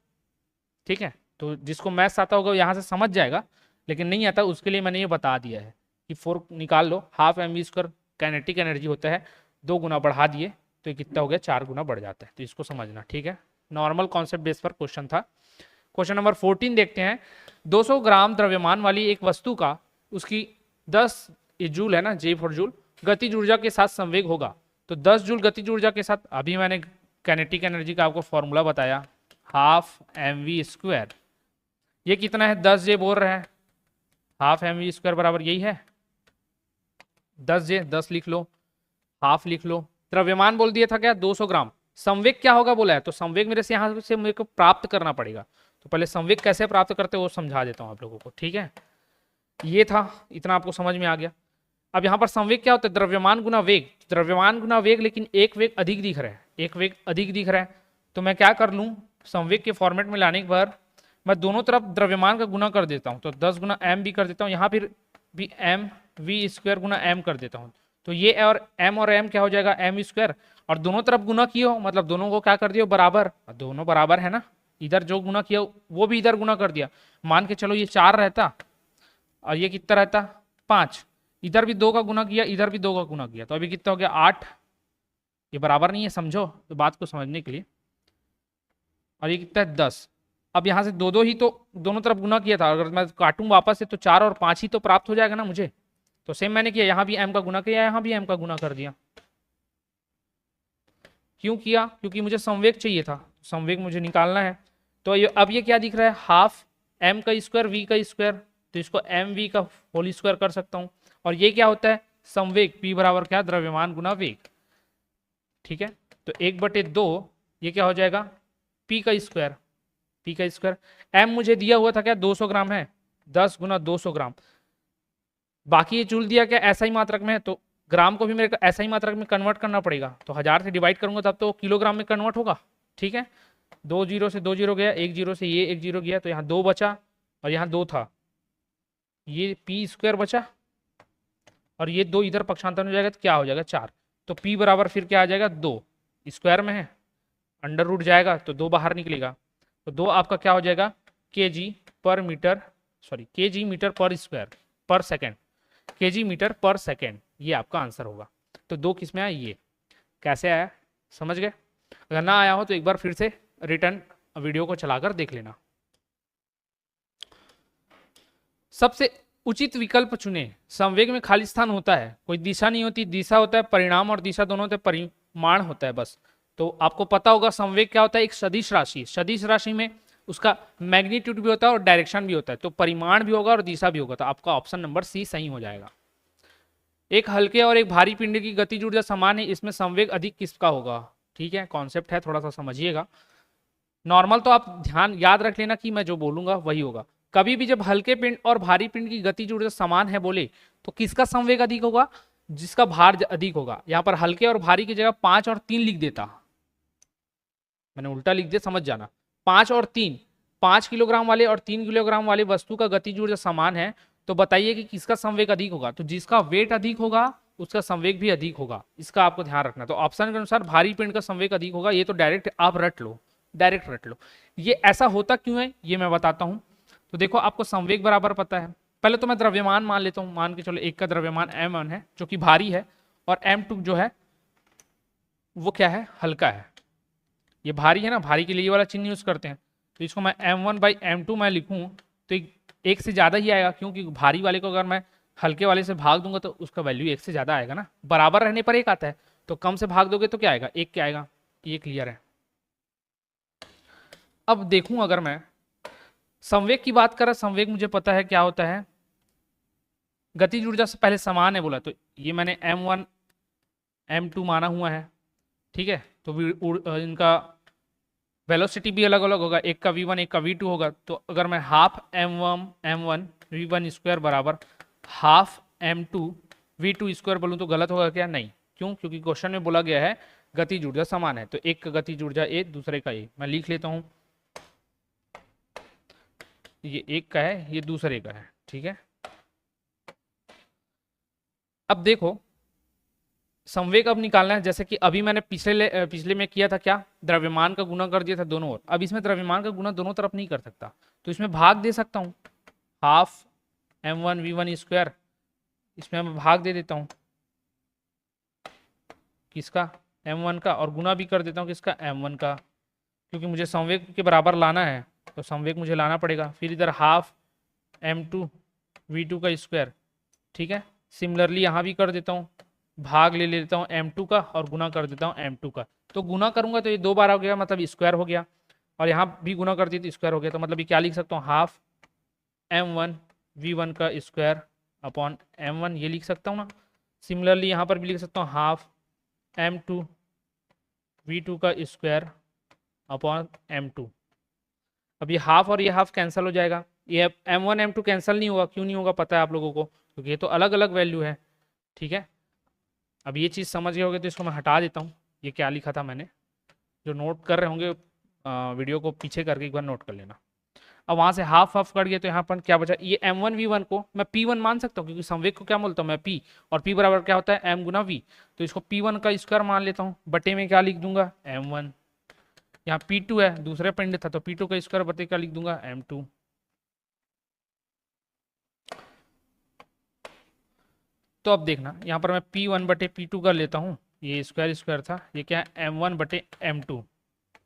ठीक है, तो जिसको मैथ्स आता होगा यहाँ से समझ जाएगा, लेकिन नहीं आता उसके लिए मैंने ये बता दिया है कि 4 निकाल लो, हाफ mv² काइनेटिक एनर्जी होता है, 2 गुना बढ़ा दिए तो ये कितना हो गया, 4 गुना बढ़ जाता है। तो इसको समझना, ठीक है, नॉर्मल कॉन्सेप्ट बेस पर क्वेश्चन था। क्वेश्चन नंबर 14 देखते हैं। 200 ग्राम द्रव्यमान वाली एक वस्तु का उसकी 10 जूल है ना, J फॉर जूल, गतिज ऊर्जा के साथ संवेग होगा। तो 10 जूल गतिज ऊर्जा के साथ, अभी मैंने काइनेटिक एनर्जी का आपको फॉर्मूला बताया, हाफ mv²। ये कितना है, 10 J बोल रहे हैं, हाफ mv² बराबर यही है 10 J, 10 लिख लो, हाफ लिख लो। द्रव्यमान बोल दिया था क्या, 200 ग्राम। संवेग क्या होगा बोला है, तो संवेग मेरे से यहाँ से मेरे को प्राप्त करना पड़ेगा। तो पहले संवेग कैसे प्राप्त करते हैं वो समझा देता हूँ आप लोगों को। ठीक है, ये था, इतना आपको समझ में आ गया। अब यहाँ पर संवेग क्या होता है, द्रव्यमान गुना वेग, द्रव्यमान गुना वेग, लेकिन एक वेग अधिक दिख रहा है, एक वेग अधिक दिख रहा है। तो मैं क्या कर लूँ, संवेग के फॉर्मेट में लाने के बाद मैं दोनों तरफ द्रव्यमान का गुना कर देता हूँ, तो 10 गुना m भी कर देता हूँ, यहाँ फिर भी mv² गुना m कर देता हूँ। तो ये और m क्या हो जाएगा, m², और दोनों तरफ गुना किया हो, मतलब दोनों को क्या कर दिया बराबर, दोनों बराबर है ना, इधर जो गुना किया वो भी इधर गुना कर दिया। मान के चलो ये 4 रहता और ये कितना रहता 5, इधर भी 2 का गुना किया, इधर भी 2 का गुना किया, तो अभी कितना हो गया 8। ये बराबर नहीं है, समझो तो बात को समझने के लिए। और ये कितना है 10। अब यहाँ से 2 ही तो दोनों तरफ गुना किया था, अगर मैं काटूं वापस से तो 4 और 5 ही तो प्राप्त हो जाएगा ना मुझे। तो सेम मैंने किया, यहाँ भी m का गुना किया, यहाँ भी m का गुना कर दिया। क्यों किया, क्योंकि मुझे संवेग चाहिए था, संवेग मुझे निकालना है। तो अब ये क्या दिख रहा है, हाफ m² v का स्क्वायर, तो इसको mv का होल स्क्वायर कर सकता हूँ। और ये क्या होता है, संवेग p बराबर क्या, द्रव्यमान गुना वेग। ठीक है, तो 1/2 ये क्या हो जाएगा, p का स्क्वायर, p का स्क्वायर। m मुझे दिया हुआ था क्या, 200 ग्राम है, 10 गुना 200 ग्राम। बाकी ये जूल दिया क्या, ऐसा ही मात्रक में है, तो ग्राम को भी मेरे को ऐसा ही मात्रक में कन्वर्ट करना पड़ेगा। तो 1000 से डिवाइड करूंगा तब तो किलोग्राम में कन्वर्ट होगा। ठीक है, 2 0 से 2 0 गया, 1 0 से ये 1 0 गया, तो यहाँ 2 बचा और यहाँ 2 था, ये p² बचा और ये 2 इधर पक्षांतर में हो जाएगा तो क्या हो जाएगा 4। तो p बराबर फिर क्या आ जाएगा 2, स्क्वायर में है, अंडर रूट जाएगा तो 2 बाहर निकलेगा, तो 2 आपका क्या हो जाएगा kg मीटर पर स्क्वायर पर सेकेंड, kg मीटर पर सेकेंड, ये आपका आंसर होगा। तो 2 किस में आया, ये कैसे आया समझ गए। अगर ना आया हो तो एक बार फिर से रिटर्न वीडियो को चलाकर देख लेना। सबसे उचित विकल्प चुने। संवेग में खाली स्थान होता है, कोई दिशा नहीं होती, दिशा होता है परिणाम और दिशा दोनों होते हैं, परिमाण होता है बस। तो आपको पता होगा संवेग क्या होता है, एक सदिश राशि, सदिश राशि में उसका मैग्नीट्यूड भी होता है और डायरेक्शन भी होता है, तो परिमाण भी होगा और दिशा भी होगा। तो आपका ऑप्शन नंबर सी सही हो जाएगा। एक हल्के और एक भारी पिंड की गतिज ऊर्जा समान है, इसमें संवेग अधिक किसका होगा। ठीक है, कॉन्सेप्ट है, थोड़ा सा समझिएगा। नॉर्मल तो आप ध्यान याद रख लेना कि मैं जो बोलूंगा वही होगा। कभी भी जब हल्के पिंड और भारी पिंड की गतिज ऊर्जा समान है बोले तो किसका संवेग अधिक होगा, जिसका भार अधिक होगा। यहाँ पर हल्के और भारी की जगह 5 और 3 लिख देता, मैंने उल्टा लिख दिया, समझ जाना। 5 और 3, 5 किलोग्राम वाले और 3 किलोग्राम वाले वस्तु का गतिज ऊर्जा समान है, तो बताइए कि किसका संवेग अधिक होगा। तो जिसका वेट अधिक होगा उसका संवेग भी अधिक होगा, इसका आपको ध्यान रखना। तो ऑप्शन के अनुसार भारी पिंड का संवेग अधिक होगा, ये तो डायरेक्ट आप रट लो, डायरेक्ट रट लो। ये ऐसा होता क्यों है ये मैं बताता हूं। तो देखो आपको संवेग बराबर पता है, पहले तो मैं द्रव्यमान मान लेता हूं, मान के चलो एक का द्रव्यमान m1 है जो कि भारी है और m2 जो है वो क्या है, हल्का है। ये भारी है ना, भारी के लिए ये वाला चिन्ह यूज करते हैं। तो इसको मैं m1/m2 मैं लिखूं तो एक से ज़्यादा ही आएगा, क्योंकि भारी वाले को अगर मैं हल्के वाले से भाग दूंगा तो उसका वैल्यू एक से ज़्यादा आएगा ना, बराबर रहने पर एक आता है, तो कम से भाग दोगे तो क्या आएगा, एक क्या आएगा। ये क्लियर है। अब देखूं अगर मैं संवेग की बात करें, संवेग मुझे पता है क्या होता है, गतिज ऊर्जा से पहले समान है बोला, तो ये मैंने m1 m2 माना हुआ है, ठीक है। तो इनका वेलोसिटी भी अलग अलग होगा, एक का v1 एक का v2 होगा। तो अगर मैं हाफ m1 v1 स्क्वायर बराबर हाफ m2 v2 स्क्वायर बोलूँ तो गलत होगा क्या, नहीं। क्यों, क्योंकि क्वेश्चन में बोला गया है गतिज ऊर्जा समान है, तो एक का गतिज ऊर्जा ए, दूसरे का ए। मैं लिख लेता हूँ, ये एक का है, ये दूसरे का है, ठीक है। अब देखो संवेग अब निकालना है, जैसे कि अभी मैंने पिछले में किया था क्या, द्रव्यमान का गुना कर दिया था दोनों ओर। अब इसमें द्रव्यमान का गुना दोनों तरफ नहीं कर सकता, तो इसमें भाग दे सकता हूँ, हाफ m1 v1 स्क्वायर, इसमें मैं भाग दे देता हूँ किसका, m1 का, और गुना भी कर देता हूँ किसका, m1 का, क्योंकि मुझे संवेग के बराबर लाना है तो संवेग मुझे लाना पड़ेगा। फिर इधर हाफ m2 v2 का स्क्वायर, ठीक है। सिमिलरली यहाँ भी कर देता हूँ, भाग ले लेता हूँ m2 का और गुना कर देता हूँ m2 का। तो गुना करूंगा तो ये 2 बार हो गया, मतलब स्क्वायर हो गया, और यहाँ भी गुना कर दी तो स्क्वायर हो गया। तो मतलब ये क्या लिख सकता हूँ, हाफ m1 v1 का स्क्वायर अपॉन m1, ये लिख सकता हूँ ना। सिमिलरली यहाँ पर भी लिख सकता हूँ हाफ m2 v2 का स्क्वायर अपॉन m2। अब ये हाफ और ये हाफ कैंसिल हो जाएगा, ये m1 m2 कैंसिल नहीं होगा। क्यों नहीं होगा पता है आप लोगों को, क्योंकि ये तो अलग अलग वैल्यू है, ठीक है। अब ये चीज़ समझ गए होगे तो इसको मैं हटा देता हूँ। ये क्या लिखा था मैंने, जो नोट कर रहे होंगे वीडियो को पीछे करके एक बार नोट कर लेना। अब वहाँ से हाफ हाफ कट गया तो यहाँ पर क्या बचा, ये m1 v1 को मैं p1 मान सकता हूँ, क्योंकि संवेग को क्या बोलता हूँ मैं p, और p बराबर क्या होता है m गुना v। तो इसको p1 का स्क्वायर मान लेता हूँ, बटे में क्या लिख दूंगा m1। यहाँ p2 है, दूसरे पिंड था, तो p2 का स्क्वायर बटे क्या लिख दूंगा m2। तो अब देखना यहाँ पर मैं p1 बटे p2 कर लेता हूँ, ये स्क्वायर स्क्वायर था, ये क्या है m1 बटे m2।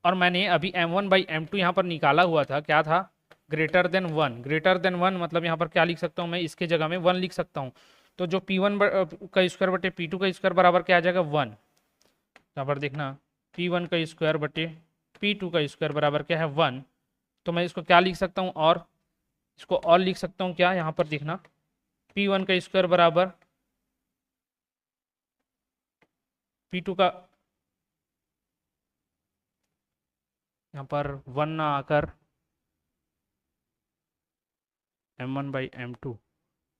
और मैंने अभी m1/m2 यहाँ पर निकाला हुआ था, क्या था, ग्रेटर देन 1। ग्रेटर देन 1 मतलब यहाँ पर क्या लिख सकता हूँ मैं, इसके जगह में 1 लिख सकता हूँ। तो जो p1 का स्क्वायर बटे p2 का स्क्वायर बराबर क्या आ जाएगा 1। यहाँ पर देखना p1 का स्क्वायर बटे p2 का स्क्वायर बराबर क्या है 1। तो मैं इसको क्या लिख सकता हूँ, और इसको और लिख सकता हूँ क्या, यहाँ पर देखना p1 का स्क्वायर बराबर p2 का, यहाँ पर 1 ना आकर m1/m2,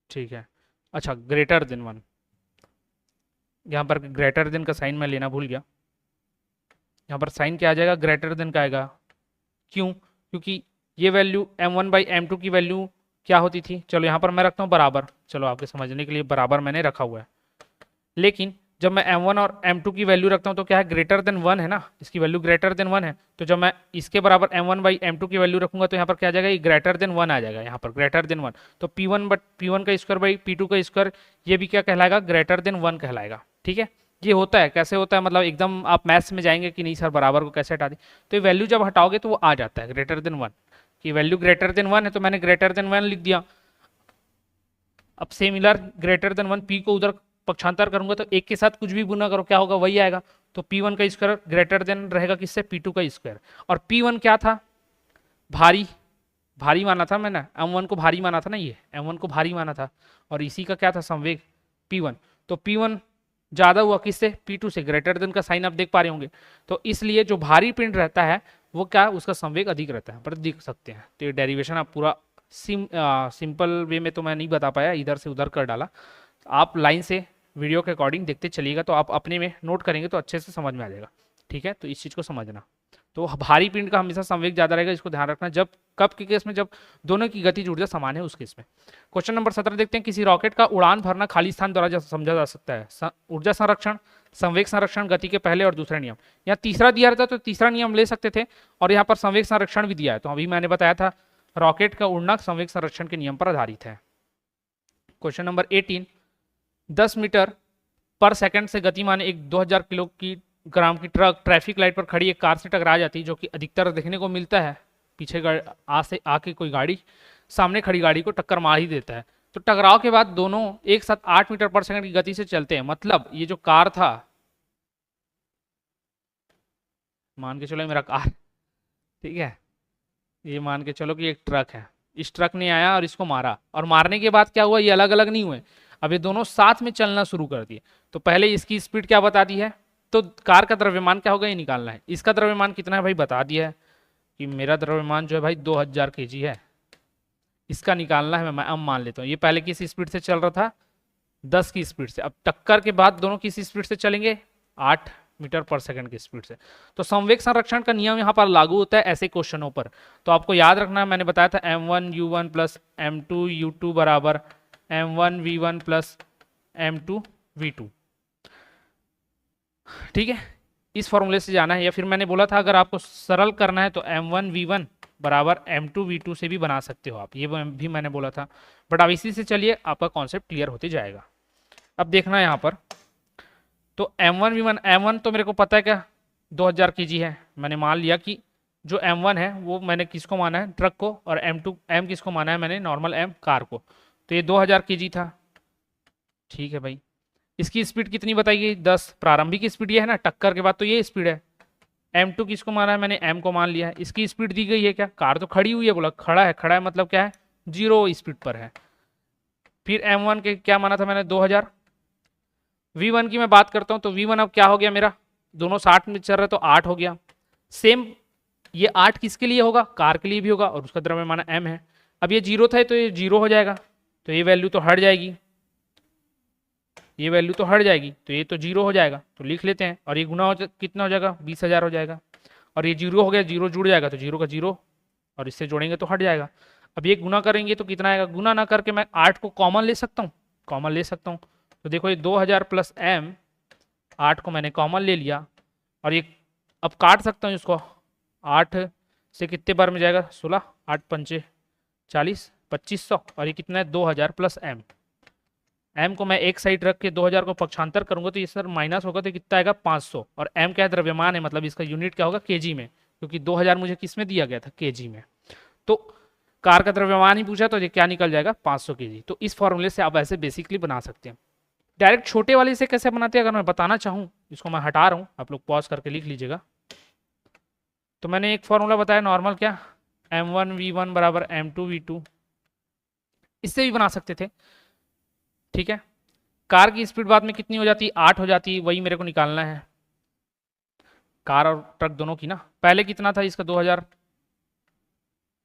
ठीक है। अच्छा ग्रेटर देन 1, यहाँ पर ग्रेटर देन का साइन मैं लेना भूल गया, यहाँ पर साइन क्या आ जाएगा, ग्रेटर देन का आएगा। क्यों, क्योंकि ये वैल्यू m1/m2 की वैल्यू क्या होती थी, चलो यहाँ पर मैं रखता हूँ बराबर, चलो आपके समझने के लिए बराबर मैंने रखा हुआ है। लेकिन जब मैं m1 और m2 की वैल्यू रखता हूँ तो क्या है, ग्रेटर देन 1 है ना, इसकी वैल्यू ग्रेटर देन 1 है। तो जब मैं इसके बराबर m1/m2 की वैल्यू रखूंगा तो यहाँ पर क्या आ जाएगा, ये ग्रेटर देन 1 आ जाएगा, यहाँ पर ग्रेटर देन 1। तो p1 का स्क्वायर बाई p2 का स्क्वायर, ये भी क्या कहलाएगा, ग्रेटर देन 1 कहलाएगा, ठीक है। ये होता है, कैसे होता है, मतलब एकदम आप मैथ्स में जाएंगे कि नहीं सर बराबर को कैसे हटा दें, तो ये वैल्यू जब हटाओगे तो वो आ जाता है ग्रेटर देन 1 की वैल्यू ग्रेटर देन 1 है, तो मैंने ग्रेटर देन 1 लिख दिया। अब सिमिलर ग्रेटर देन 1 p को उधर पक्षांतर करूंगा तो एक के साथ कुछ भी गुना करो क्या होगा, वही आएगा। तो p1 का स्क्वायर ग्रेटर देन रहेगा किससे, p2 का स्क्वायर। और p1 क्या था, भारी, भारी माना था मैंने, m1 को भारी माना था ना, ये m1 को भारी माना था, और इसी का क्या था संवेग p1। तो p1 ज्यादा हुआ किससे, p2 से, ग्रेटर देन का साइन आप देख पा रहे होंगे। तो इसलिए जो भारी पिंड रहता है वो क्या, उसका संवेग अधिक रहता है, पर देख सकते हैं। तो ये डेरिवेशन आप पूरा सिंपल वे में तो मैं नहीं बता पाया, इधर से उधर कर डाला। आप लाइन से वीडियो के अकॉर्डिंग देखते चलिएगा तो आप अपने में नोट करेंगे तो अच्छे से समझ में आ जाएगा, ठीक है। तो इस चीज़ को समझना, तो भारी पिंड का हमेशा संवेग ज़्यादा रहेगा, इसको ध्यान रखना। जब कब के केस में, जब दोनों की गतिज ऊर्जा समान है उस केस में। क्वेश्चन नंबर 17 देखते हैं, किसी रॉकेट का उड़ान भरना खाली स्थान द्वारा समझा जा सकता है। ऊर्जा संरक्षण, संवेग संरक्षण, गति के पहले और दूसरे नियम। यहाँ तीसरा दिया रहता तो तीसरा नियम ले सकते थे, और यहाँ पर संवेग संरक्षण भी दिया है। तो अभी मैंने बताया था रॉकेट का उड़ना संवेग संरक्षण के नियम पर आधारित है। क्वेश्चन नंबर 18, 10 मीटर पर सेकंड से गतिमान एक 2000 किलो की ग्राम की ट्रक ट्रैफिक लाइट पर खड़ी एक कार से टकरा जाती है, जो कि अधिकतर देखने को मिलता है, पीछे से आके कोई गाड़ी सामने खड़ी गाड़ी को टक्कर मार ही देता है। तो टकराव के बाद दोनों एक साथ 8 मीटर पर सेकंड की गति से चलते हैं। मतलब ये जो कार था, मान के चलो मेरा कार, ठीक है, ये मान के चलो कि एक ट्रक है, इस ट्रक ने आया और इसको मारा, और मारने के बाद क्या हुआ, ये अलग अलग नहीं हुए, अब ये दोनों साथ में चलना शुरू कर दिए। तो पहले इसकी स्पीड क्या बता दी है, तो कार का द्रव्यमान क्या होगा ये निकालना है। इसका द्रव्यमान कितना है भाई बता दिया है कि मेरा द्रव्यमान जो है भाई 2000 kg है, इसका निकालना है। मैं अब मान लेता हूँ ये पहले किस स्पीड से चल रहा था, 10 की स्पीड से। अब टक्कर के बाद दोनों किस स्पीड से चलेंगे, 8 मीटर पर सेकंड की स्पीड से। तो संवेग संरक्षण का नियम यहाँ पर लागू होता है ऐसे क्वेश्चनों पर। तो आपको याद रखना, मैंने बताया था m1u1 प्लस m2u2 बराबर m1v1 प्लस m2v2, ठीक है, इस फॉर्मूले से जाना है। या फिर मैंने बोला था अगर आपको सरल करना है तो m1v1 बराबर m2v2 से भी बना सकते हो आप, ये भी मैंने बोला था। बट अब इसी से चलिए आपका कॉन्सेप्ट क्लियर होते जाएगा। अब देखना है यहाँ पर, तो m1v1, m1 तो मेरे को पता है क्या 2000 kg है, मैंने मान लिया कि जो m1 है वो मैंने किसको माना है, ट्रक को, और m किसको माना है, मैंने नॉर्मल m कार को। तो ये 2000 kg था, ठीक है भाई। इसकी स्पीड कितनी बताई गई, 10, प्रारंभिक स्पीड ये है ना, टक्कर के बाद तो ये स्पीड है। m2 किसको माना है, मैंने m को मान लिया है। इसकी स्पीड दी गई है क्या, कार तो खड़ी हुई है, बोला खड़ा है, खड़ा है मतलब क्या है, 0 स्पीड पर है। फिर m1 के क्या माना था मैंने, 2000। v1 की मैं बात करता हूं तो v1 अब क्या हो गया मेरा, दोनों 60 में चल रहे तो 8 हो गया। सेम ये 8 किसके लिए होगा, कार के लिए भी होगा, और उसका द्रव्यमान m है। अब ये 0 था तो ये 0 हो जाएगा, तो ये वैल्यू तो हट जाएगी, ये वैल्यू तो हट जाएगी, तो ये तो 0 हो जाएगा, तो लिख लेते हैं। और ये गुना कितना हो जाएगा, 20,000 हो जाएगा। और ये 0 हो गया, 0 जुड़ जाएगा, तो 0 का 0, और इससे जोड़ेंगे तो हट जाएगा। अब ये गुना करेंगे तो कितना आएगा, गुना ना करके मैं 8 को कॉमन ले सकता हूँ, कॉमन ले सकता हूँ। तो देखो ये 2000 प्लस m, 8 को मैंने कॉमन ले लिया, और ये अब काट सकता हूँ इसको, 8 से कितने बार में जाएगा, 16, 8 पंचे 40, 2500, और ये कितना है 2000 प्लस m। m को मैं एक साइड रख के 2000 को पक्षांतर करूंगा तो ये सर माइनस होगा, तो कितना आएगा 500। और m क्या है, द्रव्यमान है, मतलब इसका यूनिट क्या होगा, kg में, क्योंकि 2000 मुझे किस में दिया गया था, kg में। तो कार का द्रव्यमान ही पूछा तो ये क्या निकल जाएगा, 500 kg। तो इस फॉर्मूले से आप ऐसे बेसिकली बना सकते हैं। डायरेक्ट छोटे वाले से कैसे बनाते हैं अगर मैं बताना चाहूँ, इसको मैं हटा रहा हूँ, आप लोग पॉज करके लिख लीजिएगा। तो मैंने एक फॉर्मूला बताया नॉर्मल, क्या, m1v1 बराबर m2v2, इससे भी बना सकते थे, ठीक है। कार की स्पीड बाद में कितनी हो जाती, 8 हो जाती, वही मेरे को निकालना है, कार और ट्रक दोनों की ना। पहले कितना था इसका, 2000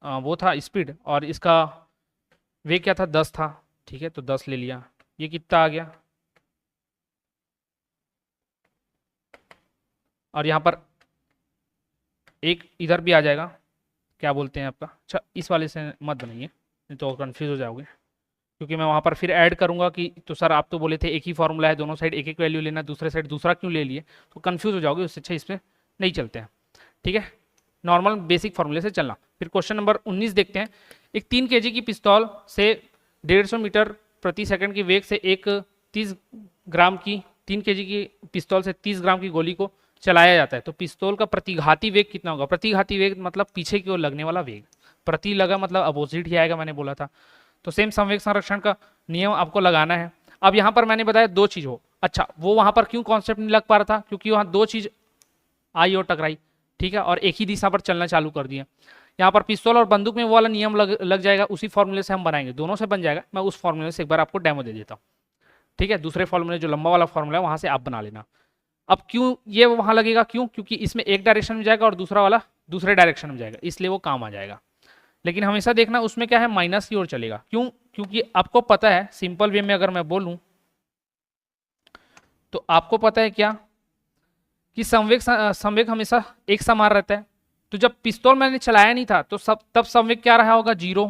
वो था स्पीड, और इसका वेग क्या था, 10 था, ठीक है, तो 10 ले लिया। ये कितना आ गया, और यहाँ पर एक इधर भी आ जाएगा, क्या बोलते हैं आपका, अच्छा इस वाले से मत बनाइए नहीं तो कंफ्यूज हो जाओगे, क्योंकि मैं वहाँ पर फिर ऐड करूँगा कि तो सर आप तो बोले थे एक ही फॉर्मूला है, दोनों साइड एक एक वैल्यू लेना, दूसरे साइड दूसरा क्यों ले लिए, तो कंफ्यूज हो जाओगे, उससे अच्छा इस पर नहीं चलते हैं, ठीक है, नॉर्मल बेसिक फॉर्मूले से चलना। फिर क्वेश्चन नंबर 19 देखते हैं। एक 3 kg की पिस्तौल से 150 मीटर प्रति सेकंड की वेग से एक 30 ग्राम की 3 kg की पिस्तौल से 30 ग्राम की गोली को चलाया जाता है, तो पिस्तौल का प्रतिघाती वेग कितना होगा। प्रतिघाती वेग मतलब पीछे की ओर लगने वाला वेग, प्रति लगा मतलब अपोजिट ही आएगा, मैंने बोला था। तो सेम संवेग संरक्षण का नियम आपको लगाना है। अब यहाँ पर मैंने बताया 2 चीज हो, अच्छा वो वहां पर क्यों कॉन्सेप्ट नहीं लग पा रहा था, क्योंकि वहां 2 चीज आई और टकराई, ठीक है, और एक ही दिशा पर चलना चालू कर दिया। यहाँ पर पिस्तौल और बंदूक में वो वाला नियम लग जाएगा, उसी फॉर्मूले से हम बनाएंगे, दोनों से बन जाएगा। मैं उस फॉर्मूले से एक बार आपको डेमो दे देता हूँ, ठीक है। दूसरे फॉर्मूले जो लंबा वाला फॉर्मूला है वहां से आप बना लेना। अब क्यों ये वहां लगेगा, क्यों, क्योंकि इसमें एक डायरेक्शन में जाएगा और दूसरा वाला दूसरे डायरेक्शन में जाएगा, इसलिए वो काम आ जाएगा। लेकिन हमेशा देखना उसमें क्या है, माइनस की ओर चलेगा, क्यों, क्योंकि आपको पता है, सिंपल वे में अगर मैं बोलूं तो आपको पता है क्या कि संवेग हमेशा एक समान रहता है। तो जब पिस्तौल मैंने चलाया नहीं था तो तब संवेग क्या रहा होगा, 0,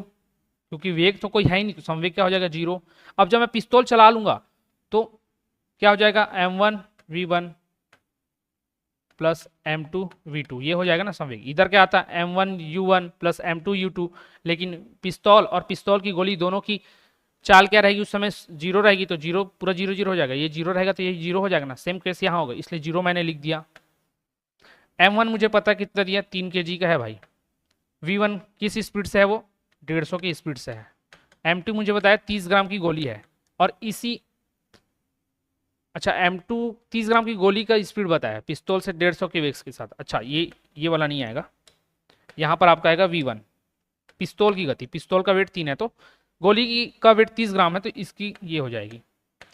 क्योंकि वेग तो कोई है ही नहीं, तो संवेग क्या हो जाएगा, 0। अब जब मैं पिस्तौल चला लूंगा तो क्या हो जाएगा, m1v1 प्लस m2v2, ये हो जाएगा ना संवेग। इधर क्या आता है, m1u1 प्लस m2u2, लेकिन पिस्तौल और पिस्तौल की गोली दोनों की चाल क्या रहेगी उस समय, जीरो रहेगी तो जीरो पूरा जीरो जीरो हो जाएगा, ये जीरो रहेगा तो ये जीरो हो जाएगा ना, सेम केस यहाँ होगा, इसलिए जीरो मैंने लिख दिया। M1 मुझे पता कितना दिया, 3 kg का है भाई। V1 किस स्पीड से है, वो 150 की स्पीड से है। M2 मुझे बताया 30 ग्राम की गोली है, और इसी, अच्छा M2 30 ग्राम की गोली का स्पीड बताया पिस्तौल से 150 के वेग के साथ। अच्छा ये वाला नहीं आएगा, यहाँ पर आपका आएगा V1 पिस्तौल की गति, पिस्तौल का वेट 3 है तो गोली की का वेट 30 ग्राम है, तो इसकी ये हो जाएगी,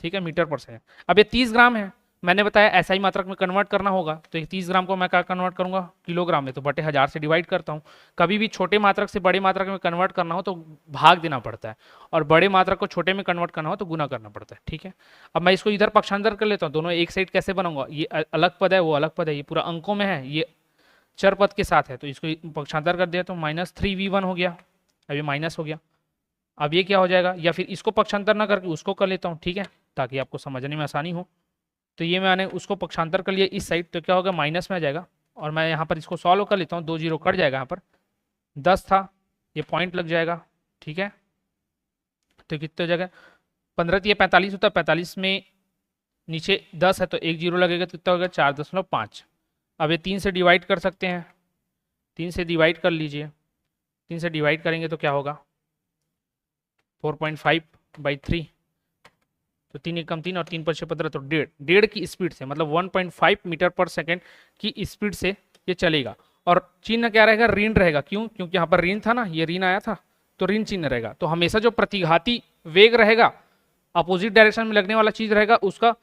ठीक है, मीटर पर सेकंड। अब ये 30 ग्राम है, मैंने बताया ऐसा ही मात्रक में कन्वर्ट करना होगा, तो ये 30 ग्राम को मैं क्या कन्वर्ट करूंगा, किलोग्राम में, तो बटे 1000 से डिवाइड करता हूँ। कभी भी छोटे मात्रक से बड़े मात्रक में कन्वर्ट करना हो तो भाग देना पड़ता है, और बड़े मात्रक को छोटे में कन्वर्ट करना हो तो गुना करना पड़ता है, ठीक है। अब मैं इसको इधर पक्षांतर कर लेता हूँ, दोनों एक साइड कैसे बनाऊंगा, ये अलग पद है वो अलग पद है, ये पूरा अंकों में है, ये चर पद के साथ है, तो इसको पक्षांतर कर दिया तो -3v1 हो गया, अब ये माइनस हो गया। अब ये क्या हो जाएगा, या फिर इसको पक्षांतर ना करके उसको कर लेता हूँ, ठीक है, ताकि आपको समझने में आसानी हो। तो ये मैंने उसको पक्षांतर कर लिया इस साइड, तो क्या होगा, माइनस में आ जाएगा, और मैं यहाँ पर इसको सॉल्व कर लेता हूँ, 2 जीरो कट जाएगा, यहाँ पर 10 था, ये पॉइंट लग जाएगा, ठीक है। तो कितने जगह 15 तो ये 45 होता है, 45 में नीचे 10 है तो 1 जीरो लगेगा, तो कितना होगा 4.5। अब ये 3 से डिवाइड कर सकते हैं, 3 से डिवाइड कर लीजिए, 3 से डिवाइड करेंगे तो क्या होगा 4.5/3, तो 3 एकम 3 और 3 5 15, तो 1.5 की स्पीड से, मतलब 1.5 मीटर पर सेकेंड की स्पीड से ये चलेगा। और चिन्ह क्या रहेगा, ऋण रहेगा, क्यों, क्योंकि यहाँ पर ऋण था ना, ये ऋण आया था तो ऋण चिन्ह रहेगा। तो हमेशा जो प्रतिघाती वेग रहेगा, अपोजिट डायरेक्शन में लगने वाला चीज रहेगा, उसका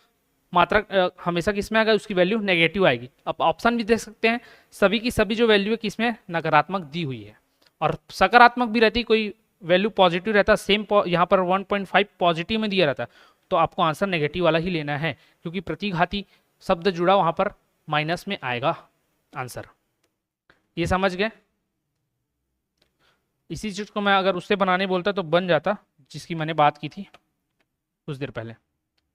मात्रक हमेशा किसमें आएगा, उसकी वैल्यू नेगेटिव आएगी। अब ऑप्शन भी देख सकते हैं, सभी की सभी जो वैल्यू है किसमें नकारात्मक दी हुई है, और सकारात्मक भी रहती, कोई वैल्यू पॉजिटिव रहता, सेम यहाँ पर 1.5 पॉजिटिव में दिया रहता, तो आपको आंसर नेगेटिव वाला ही लेना है, क्योंकि प्रतिघाती शब्द जुड़ा वहां पर माइनस में आएगा आंसर। ये समझ गए। इसी चीज को मैं अगर उससे बनाने बोलता तो बन जाता, जिसकी मैंने बात की थी कुछ देर पहले,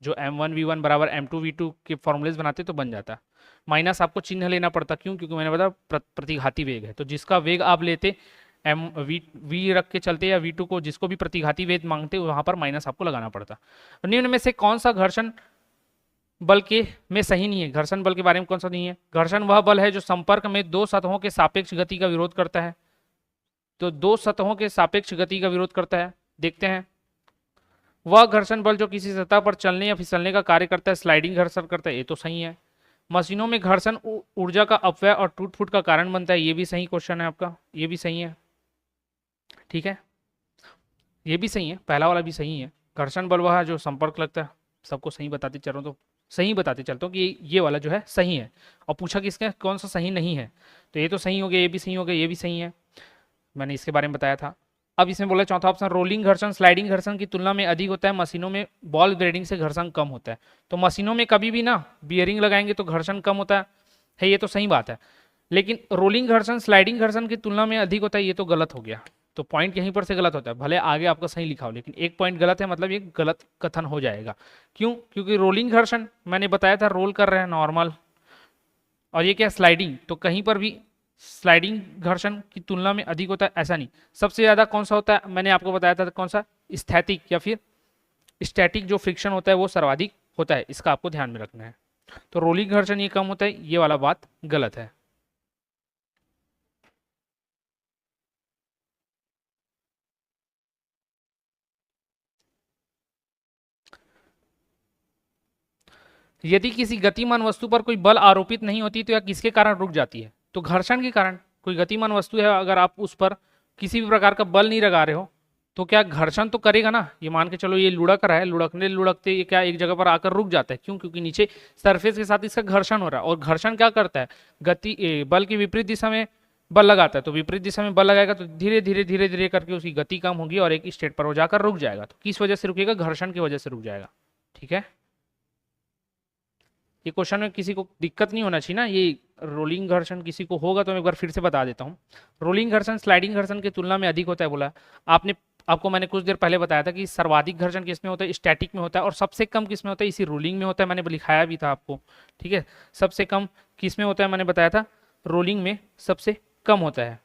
जो M1v1 बराबर M2v2 के फॉर्मूलेज बनाते तो बन जाता। माइनस आपको चिन्ह लेना पड़ता, क्यों, क्योंकि मैंने बताया प्रतिघाती वेग है, तो जिसका वेग आप लेते v रख के चलते, या v2 को, जिसको भी प्रतिघाती वेग मांगते वहां पर माइनस आपको लगाना पड़ता। निम्न में से कौन सा घर्षण बल के में सही नहीं है, घर्षण बल के बारे में कौन सा नहीं है, घर्षण वह बल है जो संपर्क में दो सतहों के सापेक्ष गति का विरोध करता है। तो दो सतहों के सापेक्ष गति का विरोध करता है, देखते हैं। वह घर्षण बल जो किसी सतह पर चलने या फिसलने का कार्य करता है, स्लाइडिंग घर्षण करता है, ये तो सही है। मशीनों में घर्षण ऊर्जा का अपव्यय और टूट फूट का कारण बनता है, ये भी सही क्वेश्चन है आपका, ये भी सही है, ठीक है, ये भी सही है, पहला वाला भी सही है। घर्षण बल वह है जो संपर्क लगता है, सबको सही बताते चल रहा हूँ, तो सही बताते चलता हूँ कि ये वाला जो है सही है। और पूछा कि इसका कौन सा सही नहीं है, तो ये तो सही हो गया, ये भी सही हो गया, ये भी सही है, मैंने इसके बारे में बताया था। अब इसमें बोला चौथा ऑप्शन, रोलिंग घर्षण स्लाइडिंग घर्षण की तुलना में अधिक होता है, मशीनों में बॉल बेयरिंग से घर्षण कम होता है। तो मशीनों में कभी भी ना बियरिंग लगाएंगे तो घर्षण कम होता है, ये तो सही बात है। लेकिन रोलिंग घर्षण स्लाइडिंग घर्षण की तुलना में अधिक होता है, ये तो गलत हो गया। तो पॉइंट यहीं पर से गलत होता है, भले आगे आपका सही लिखा हो, लेकिन एक पॉइंट गलत है, मतलब ये गलत कथन हो जाएगा। क्यों, क्योंकि रोलिंग घर्षण मैंने बताया था रोल कर रहे हैं नॉर्मल, और ये क्या स्लाइडिंग, तो कहीं पर भी स्लाइडिंग घर्षण की तुलना में अधिक होता है, ऐसा नहीं। सबसे ज्यादा कौन सा होता है, मैंने आपको बताया था कौन सा, स्थैतिक या फिर स्टैटिक जो फ्रिक्शन होता है वो सर्वाधिक होता है, इसका आपको ध्यान में रखना है। तो रोलिंग घर्षण ये कम होता है, ये वाला बात गलत है। यदि किसी गतिमान वस्तु पर कोई बल आरोपित नहीं होती तो यह किसके कारण रुक जाती है, तो घर्षण के कारण। कोई गतिमान वस्तु है, अगर आप उस पर किसी भी प्रकार का बल नहीं लगा रहे हो तो क्या घर्षण तो करेगा ना। ये मान के चलो ये लुढ़क रहा है, लुढ़कने लुढ़कते ये क्या एक जगह पर आकर रुक जाता है, क्यों, क्योंकि नीचे सरफेस के साथ इसका घर्षण हो रहा है। और घर्षण क्या करता है, गति बल की विपरीत दिशा में बल लगाता है, तो विपरीत दिशा में बल लगाएगा तो धीरे धीरे धीरे धीरे करके उसकी गति कम होगी और एक स्टेट पर वो जाकर रुक जाएगा। तो किस वजह से रुकेगा, घर्षण की वजह से रुक जाएगा, ठीक है। ये क्वेश्चन में किसी को दिक्कत नहीं होना चाहिए ना, ये रोलिंग घर्षण किसी को होगा तो मैं एक बार फिर से बता देता हूँ। रोलिंग घर्षण स्लाइडिंग घर्षण की तुलना में अधिक होता है बोला। आपको मैंने कुछ देर पहले बताया था कि सर्वाधिक घर्षण किसमें होता है, स्टैटिक में होता है, और सबसे कम किसमें होता है, इसी रोलिंग में होता है, मैंने लिखाया भी था आपको, ठीक है। सबसे कम किसमें होता है, मैंने बताया था रोलिंग में सबसे कम होता है,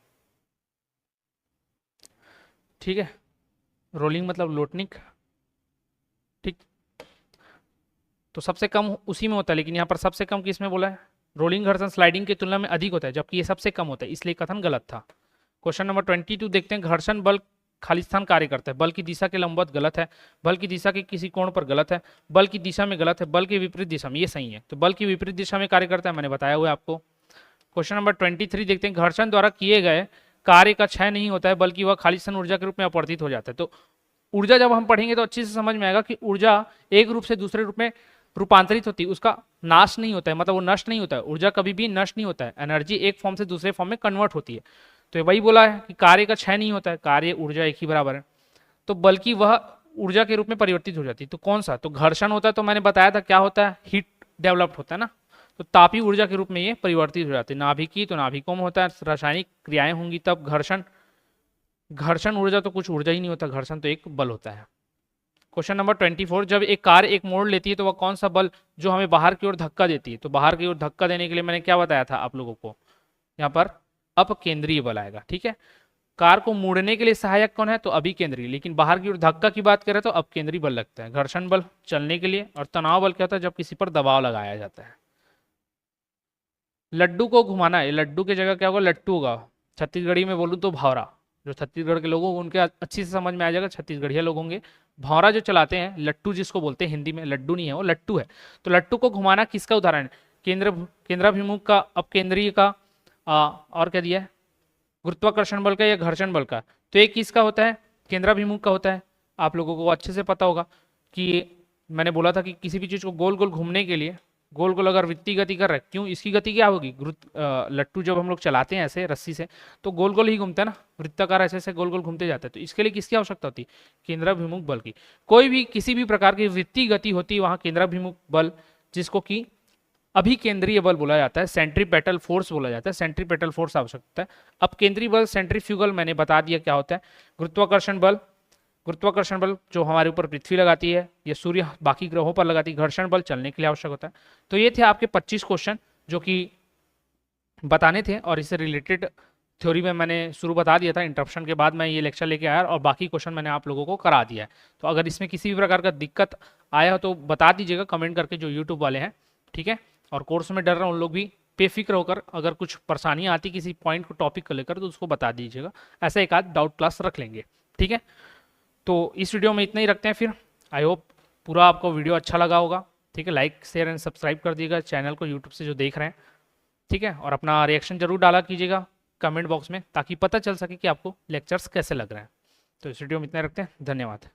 ठीक है। रोलिंग मतलब लोटनिक, ठीक। तो सबसे कम उसी में होता है, लेकिन यहाँ पर सबसे कम किस में बोला है? रोलिंग घर्षण स्लाइडिंग की तुलना में अधिक होता है, जबकि ये सबसे कम होता है, इसलिए कथन गलत था। क्वेश्चन नंबर 22 देखते हैं। घर्षण बल खाली स्थान कार्य करता है, बल की दिशा के लंबवत गलत है, बल की दिशा के किसी कोण पर गलत है, बल की दिशा में गलत है, बल के विपरीत दिशा में, ये सही है। तो बल की विपरीत दिशा में कार्य करता है, मैंने बताया हुआ है आपको। क्वेश्चन नंबर 23 देखते हैं। घर्षण द्वारा किए गए कार्य का क्षय नहीं होता है, बल्कि वह खाली स्थान ऊर्जा के रूप में अपवर्तित हो जाता है। तो ऊर्जा जब हम पढ़ेंगे तो अच्छे से समझ में आएगा कि ऊर्जा एक रूप से दूसरे रूप में रूपांतरित होती है, उसका नाश नहीं होता है, मतलब वो नष्ट नहीं होता है। ऊर्जा कभी भी नष्ट नहीं होता है, एनर्जी एक फॉर्म से दूसरे फॉर्म में कन्वर्ट होती है। तो वही बोला है कि कार्य का क्षय नहीं होता है, कार्य ऊर्जा एक ही बराबर है, तो बल्कि वह ऊर्जा के रूप में परिवर्तित हो जाती है। तो कौन सा? तो घर्षण होता है, तो मैंने बताया था क्या होता है, हीट डेवलप्ड होता है ना, तो तापीय ऊर्जा के रूप में ये परिवर्तित हो जाती है। नाभिकीय तो नाभिकों में होता है, रासायनिक क्रियाएं होंगी तब घर्षण ऊर्जा तो कुछ ऊर्जा ही नहीं होता, घर्षण तो एक बल होता है। क्वेश्चन नंबर 24, जब एक कार एक मोड़ लेती है तो वह कौन सा बल जो हमें बाहर की ओर धक्का देती है? तो बाहर की ओर धक्का देने के लिए मैंने क्या बताया था आप लोगों को, यहाँ पर अपकेंद्रीय बल आएगा। ठीक है, कार को मोड़ने के लिए सहायक कौन है? तो अभिकेंद्रीय, लेकिन बाहर की ओर धक्का की बात करें तो अपकेंद्रीय बल लगता है। घर्षण बल चलने के लिए, और तनाव बल क्या होता है? जब किसी पर दबाव लगाया जाता है। लड्डू को घुमाना है, लड्डू की जगह क्या होगा? लट्टू होगा। छत्तीसगढ़ी में बोलूँ तो भावरा। जो छत्तीसगढ़ के लोग होंगे उनके अच्छी से समझ में आ जाएगा, छत्तीसगढ़िया लोग होंगे। भावरा जो चलाते हैं, लट्टू जिसको बोलते हैं हिंदी में, लड्डू नहीं है वो, लट्टू है। तो लट्टू को घुमाना किसका उदाहरण है? केंद्राभिमुख का, अपकेंद्रीय का, और क्या दिया है? गुरुत्वाकर्षण बल का या घर्षण बल का? तो एक किसका होता है? केंद्राभिमुख का होता है। आप लोगों को अच्छे से पता होगा कि मैंने बोला था कि किसी भी चीज को गोल गोल घूमने के लिए, गोल गोल अगर वृत्तीय गति कर रहा है, क्यों? इसकी गति क्या होगी? लट्टू जब हम लोग चलाते हैं ऐसे रस्सी से, तो गोल गोल ही घूमता है ना, वृत्ताकार ऐसे ऐसे गोल गोल घूमते जाता है। तो इसके लिए किसकी आवश्यकता होती है? केंद्राभिमुख बल की। कोई भी किसी भी प्रकार की वृत्तीय गति होती है, वहां केंद्राभिमुख बल, जिसको कि अभिकेंद्रीय बल बोला जाता है, सेंट्रीपेटल फोर्स बोला जाता है, सेंट्रीपेटल फोर्स आवश्यकता है। अब केंद्रीय बल सेंट्रीफ्यूगल मैंने बता दिया क्या होता है। गुरुत्वाकर्षण बल जो हमारे ऊपर पृथ्वी लगाती है या सूर्य बाकी ग्रहों पर लगाती है। घर्षण बल चलने के लिए आवश्यक होता है। तो ये थे आपके 25 क्वेश्चन जो कि बताने थे, और इससे रिलेटेड थ्योरी में मैंने शुरू बता दिया था, इंटरप्शन के बाद मैं ये लेक्चर लेके आया और बाकी क्वेश्चन मैंने आप लोगों को करा दिया है। तो अगर इसमें किसी भी प्रकार का दिक्कत आया हो तो बता दीजिएगा कमेंट करके, जो यूट्यूब वाले हैं। ठीक है, और कोर्स में डर रहा हूँ उन लोग भी बेफिक्र होकर, अगर कुछ परेशानियाँ आती किसी पॉइंट को, टॉपिक को लेकर, तो उसको बता दीजिएगा। ऐसा एक आध डाउट क्लास रख लेंगे। ठीक है, तो इस वीडियो में इतना ही रखते हैं फिर। आई होप पूरा आपको वीडियो अच्छा लगा होगा। ठीक है, लाइक शेयर एंड सब्सक्राइब कर दीजिएगा चैनल को, यूट्यूब से जो देख रहे हैं। ठीक है, और अपना रिएक्शन जरूर डाला कीजिएगा कमेंट बॉक्स में, ताकि पता चल सके कि आपको लेक्चर्स कैसे लग रहे हैं। तो इस वीडियो में इतना ही रखते हैं, धन्यवाद।